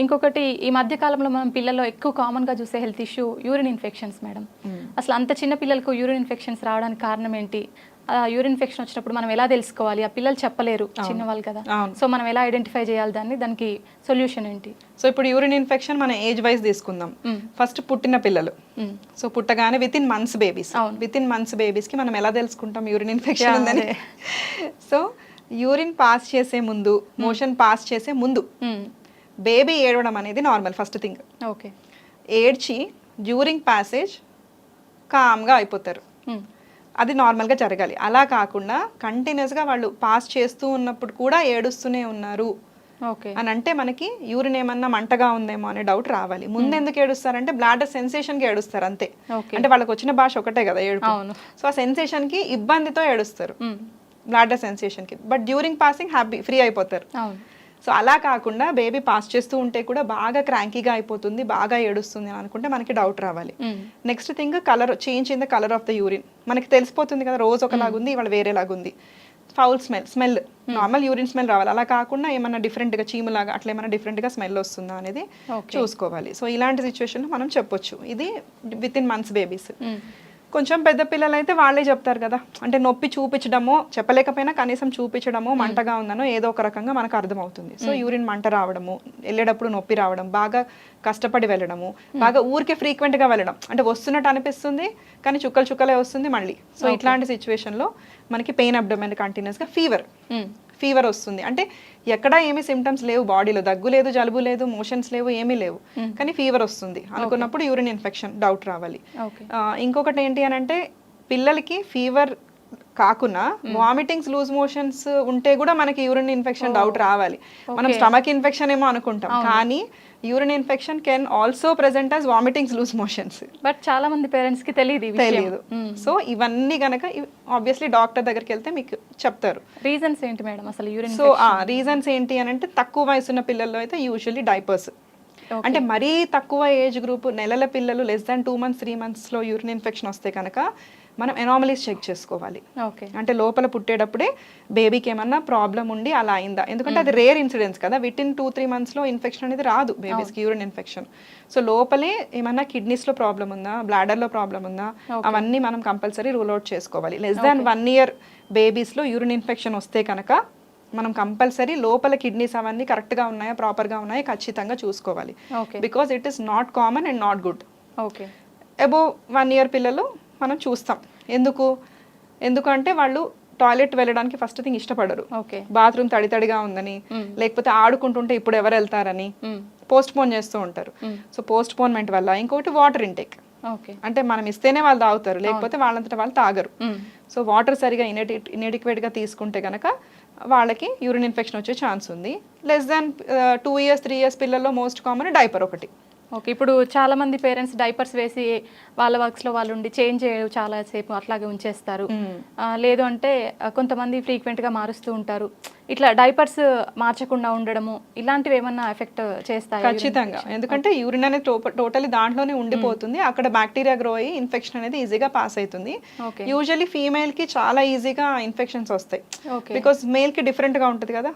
ఇంకొకటి, ఈ మధ్య కాలంలో మనం పిల్లల్లో ఎక్కువ కామన్గా చూసే health issue urine infections madam. అసలు అంత చిన్న పిల్లలకు యూరిన్ ఇన్ఫెక్షన్స్ రావడానికి కారణం ఏంటి? యూరిన్ ఇన్ఫెక్షన్ వచ్చినప్పుడు మనం ఎలా తెలుసుకోవాలి? ఆ పిల్లలు చెప్పలేరు, చిన్నవాళ్ళు కదా, సో మనం ఎలా ఐడెంటిఫై చేయాలి దానికి సొల్యూషన్ ఏంటి? సో ఇప్పుడు యూరిన్ ఇన్ఫెక్షన్ మన ఏజ్ వైజ్ తీసుకుందాం. ఫస్ట్ పుట్టిన పిల్లలు, సో పుట్టగానే విత్ ఇన్ మంత్స్ బేబీస్కి మనం ఎలా తెలుసుకుంటాం యూరిన్ ఇన్ఫెక్షన్ ఉందని? సో యూరిన్ పాస్ చేసే ముందు, మోషన్ పాస్ చేసే ముందు బేబీ ఏడవడం అనేది నార్మల్ ఫస్ట్ థింగ్. ఓకే. ఏడ్చి డ్యూరింగ్ ప్యాసేజ్ కామ్గా అయిపోతారు, అది నార్మల్గా జరగాలి. అలా కాకుండా కంటిన్యూస్గా వాళ్ళు పాస్ చేస్తూ ఉన్నప్పుడు కూడా ఏడుస్తూనే ఉన్నారు అని అంటే మనకి యూరిన్ ఏమన్నా మంటగా ఉందేమో అనే డౌట్ రావాలి. ముందు ఎందుకు ఏడుస్తారంటే బ్లాడర్ సెన్సేషన్కి ఏడుస్తారు అంతే. అంటే వాళ్ళకి వచ్చిన భాష ఒకటే కదా ఏడుపు. సో ఆ సెన్సేషన్కి ఇబ్బందితో ఏడుస్తారు, బ్లాడర్ సెన్సేషన్కి. But during passing happy free అయిపోతారు. సో అలా కాకుండా బేబీ పాస్ చేస్తూ ఉంటే కూడా బాగా క్రాంకీగా అయిపోతుంది, బాగా ఏడుస్తుంది అని అనుకుంటే మనకి డౌట్ రావాలి. Next thing, colour change in the colour of the urine. మనకి తెలిసిపోతుంది కదా రోజు ఒకలాగుంది, ఇవాళ వేరేలాగుంది. Foul smell, normal urine smell రావాలి. అలా కాకుండా ఏమన్నా డిఫరెంట్గా చీములాగా అట్లా ఏమన్నా డిఫరెంట్గా స్మెల్ వస్తుందా అనేది చూసుకోవాలి. సో ఇలాంటి సిచ్యువేషన్లో మనం చెప్పొచ్చు. ఇది విత్ ఇన్ మంత్స్ బేబీస్. కొంచెం పెద్ద పిల్లలు అయితే వాళ్ళే చెప్తారు కదా, అంటే నొప్పి చూపించడమో, చెప్పలేకపోయినా కనీసం చూపించడమో, మంటగా ఉందనో ఏదో ఒక రకంగా మనకు అర్థమవుతుంది. సో యూరిన్ మంట రావడము, వెళ్ళేటప్పుడు నొప్పి రావడం, బాగా కష్టపడి వెళ్ళడము, బాగా ఊరికే ఫ్రీక్వెంట్గా వెళ్ళడం, అంటే వస్తున్నట్టు అనిపిస్తుంది కానీ చుక్కలే వస్తుంది మళ్ళీ. సో ఇట్లాంటి సిచ్యువేషన్లో మనకి పెయిన్ అబ్డోమెన్, కంటిన్యూస్గా ఫీవర్ వస్తుంది. అంటే ఎక్కడా ఏమీ సిమ్టమ్స్ లేవు బాడీలో, దగ్గు లేదు, జలుబు లేదు, మోషన్స్ లేవు, ఏమీ లేవు, కానీ ఫీవర్ వస్తుంది అనుకున్నప్పుడు యూరిన్ ఇన్ఫెక్షన్ డౌట్ రావాలి. ఇంకొకటి ఏంటి అని అంటే పిల్లలకి ఫీవర్ కాకుండా వామిటింగ్స్, లూజ్ మోషన్స్ ఉంటే కూడా మనకి యూరిన్ ఇన్ఫెక్షన్ డౌట్ రావాలి. మనం స్టమక్ ఇన్ఫెక్షన్ ఏమో అనుకుంటాం, కానీ urine infection can also present as vomitings, loose motions. But చాలా మంది పేరెంట్స్ కి తెలియదు. సో ఇవన్నీ గనక ఆబ్వియస్లీ డాక్టర్ దగ్గరికి వెళ్తే మీకు చెప్తారు. రీజన్స్ ఏంటి మేడం అసలు యూరిన్? సో రీజన్స్ ఏంటి అని అంటే తక్కువ వయసున్న పిల్లల్లో అయితే యూజువల్లీ డైపర్స్. అంటే మరీ తక్కువ ఏజ్ గ్రూప్, నెలల పిల్లలు less than 2 months 3 monthsలో urine infection వస్తే కనుక మనం ఎనామలీస్ చెక్ చేసుకోవాలి. ఓకే. అంటే లోపల పుట్టేటప్పుడే బేబీకి ఏమన్నా ప్రాబ్లం ఉండి అలా అయిందా, ఎందుకంటే అది రేర్ ఇన్సిడెంట్స్ కదా, వితిన్ 2-3 మంత్స్లో ఇన్ఫెక్షన్ అనేది రాదు బేబీస్కి, యూరిన్ ఇన్ఫెక్షన్. సో లోపలే ఏమన్నా కిడ్నీస్లో ప్రాబ్లం ఉందా, బ్లాడర్లో ప్రాబ్లం ఉందా, అవన్నీ మనం కంపల్సరీ రూల్ అవుట్ చేసుకోవాలి. లెస్ దాన్ 1 year బేబీస్లో యూరిన్ ఇన్ఫెక్షన్ వస్తే కనుక మనం కంపల్సరీ లోపల కిడ్నీస్ అవన్నీ కరెక్ట్గా ఉన్నాయా, ప్రాపర్గా ఉన్నాయా ఖచ్చితంగా చూసుకోవాలి. Because it is not common and not good. Okay. Above 1 year పిల్లలు మనం చూస్తాం. ఎందుకంటే వాళ్ళు టాయిలెట్ వెళ్ళడానికి ఫస్ట్ థింగ్ ఇష్టపడరు. బాత్రూమ్ తడితడిగా ఉందని, లేకపోతే ఆడుకుంటుంటే ఇప్పుడు ఎవరు వెళ్తారని పోస్ట్ పోన్ చేస్తూ ఉంటారు. సో పోస్ట్ పోన్మెంట్ వల్ల. ఇంకొకటి వాటర్ ఇంటేక్, అంటే మనం ఇస్తేనే వాళ్ళు తాగుతారు, లేకపోతే వాళ్ళంతటా వాళ్ళు తాగరు. సో వాటర్ సరిగా ఇన్ఎడిక్వేట్గా తీసుకుంటే కనుక వాళ్ళకి యూరిన్ ఇన్ఫెక్షన్ వచ్చే ఛాన్స్ ఉంది. లెస్ దాన్ 2 years 3 years పిల్లల్లో మోస్ట్ కామన్ డైపర్ ఒకటి. ఓకే. ఇప్పుడు చాలా మంది పేరెంట్స్ డైపర్స్ వేసి వాళ్ళ వర్క్స్లో వాళ్ళు ఉండి చేంజ్ చేయడం చాలా సేపు అట్లాగే ఉంచేస్తారు. లేదు అంటే కొంతమంది ఫ్రీక్వెంట్గా మారుస్తూ ఉంటారు. ఇట్లా డైపర్స్ మార్చకుండా ఉండడము ఇలాంటివి ఏమన్నా ఎఫెక్ట్ చేస్తాయి? ఖచ్చితంగా. ఎందుకంటే యూరిన్ అనేది టోటలీ దాంట్లోనే ఉండిపోతుంది. అక్కడ బ్యాక్టీరియా గ్రో అయ్యి ఇన్ఫెక్షన్ అనేది ఈజీగా పాస్ అవుతుంది. యూజువల్లీ ఫీమేల్ కి చాలా ఈజీగా ఇన్ఫెక్షన్స్ వస్తాయి. బికాస్ మేల్ కి డిఫరెంట్ గా ఉంటుంది కదా,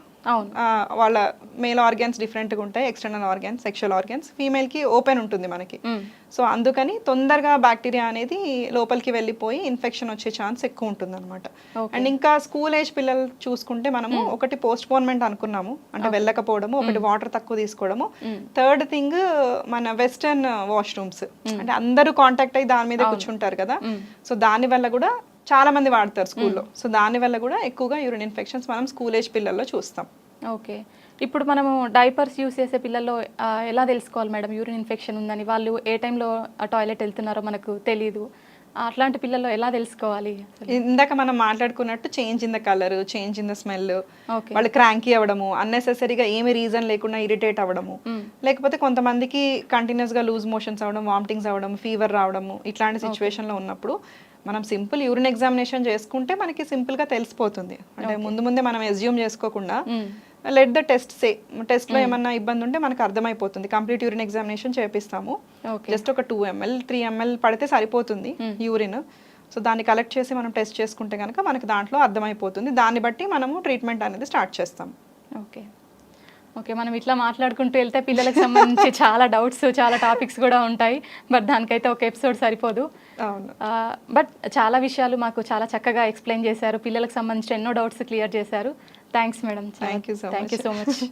వాళ్ళ మేల్ ఆర్గాన్స్ డిఫరెంట్గా ఉంటాయి, ఎక్స్టర్నల్ ఆర్గాన్స్, సెక్షువల్ ఆర్గాన్స్. ఫీమేల్కి ఓపెన్ ఉంటుంది మనకి. సో అందుకని తొందరగా బ్యాక్టీరియా అనేది లోపలికి వెళ్ళిపోయి ఇన్ఫెక్షన్ వచ్చే ఛాన్స్ ఎక్కువ ఉంటుంది అనమాట. అండ్ ఇంకా స్కూల్ ఏజ్ పిల్లలు చూసుకుంటే మనము ఒకటి పోస్ట్ పోన్మెంట్ అనుకున్నాము, అంటే వెళ్ళకపోవడము, ఒకటి వాటర్ తక్కువ తీసుకోవడము. థర్డ్ థింగ్ మన వెస్టర్న్ వాష్రూమ్స్, అంటే అందరూ కాంటాక్ట్ అయ్యి దాని మీద కూర్చుంటారు కదా, సో దాని వల్ల కూడా చాలా మంది వాడతారు స్కూల్లో. సో దాని వల్ల కూడా ఎక్కువగా యూరిన్ ఇన్ఫెక్షన్స్ మనం స్కూల్ ఏజ్ పిల్లల్లో చూస్తాం. ఓకే. ఇప్పుడు మనము డైపర్స్ యూస్ చేసే పిల్లల్లో ఎలా తెలుసుకోవాలి మేడం యూరిన్ ఇన్ఫెక్షన్ ఉందని? వాళ్ళు ఏ టైంలో టాయిలెట్ వెళ్తున్నారో మనకు తెలియదు, అట్లాంటి పిల్లల్లో ఎలా తెలుసుకోవాలి? ఇందాక మనం మాట్లాడుకున్నట్టు change in the colour, change in the smell, వాళ్ళు క్రాంకీ అవ్వడము, అన్నెసెసరీగా ఏమి రీజన్ లేకుండా ఇరిటేట్ అవ్వడము, లేకపోతే కొంతమందికి కంటిన్యూస్గా లూజ్ మోషన్స్ అవ్వడం, వామిటింగ్స్ అవ్వడం, ఫీవర్ రావడము, ఇట్లాంటి సిచ్యువేషన్లో ఉన్నప్పుడు మనం సింపుల్ యూరిన్ ఎగ్జామినేషన్ చేసుకుంటే మనకి సింపుల్గా తెలిసిపోతుంది. అంటే ముందే మనం ఎస్యూమ్ చేసుకోకుండా లెట్ ద టెస్ట్లో ఏమన్నా ఇబ్బంది ఉంటే మనకు అర్థమైపోతుంది. కంప్లీట్ యూరిన్ ఎగ్జామినేషన్ చేపిస్తాము. జస్ట్ ఒక 2 ml 3 ml పడితే సరిపోతుంది యూరిన్. సో దాన్ని కలెక్ట్ చేసి మనం టెస్ట్ చేసుకుంటే కనుక మనకి దాంట్లో అర్థమైపోతుంది. దాన్ని బట్టి మనము ట్రీట్మెంట్ అనేది స్టార్ట్ చేస్తాం. ఓకే. మనం ఇట్లా మాట్లాడుకుంటూ వెళ్తే పిల్లలకు సంబంధించి చాలా డౌట్స్, చాలా టాపిక్స్ కూడా ఉంటాయి. బట్ దానికైతే ఒక ఎపిసోడ్ సరిపోదు. బట్ చాలా విషయాలు మాకు చాలా చక్కగా ఎక్స్ప్లెయిన్ చేశారు. పిల్లలకు సంబంధించిన ఎన్నో డౌట్స్ క్లియర్ చేశారు. Thanks madam. Thank you so much.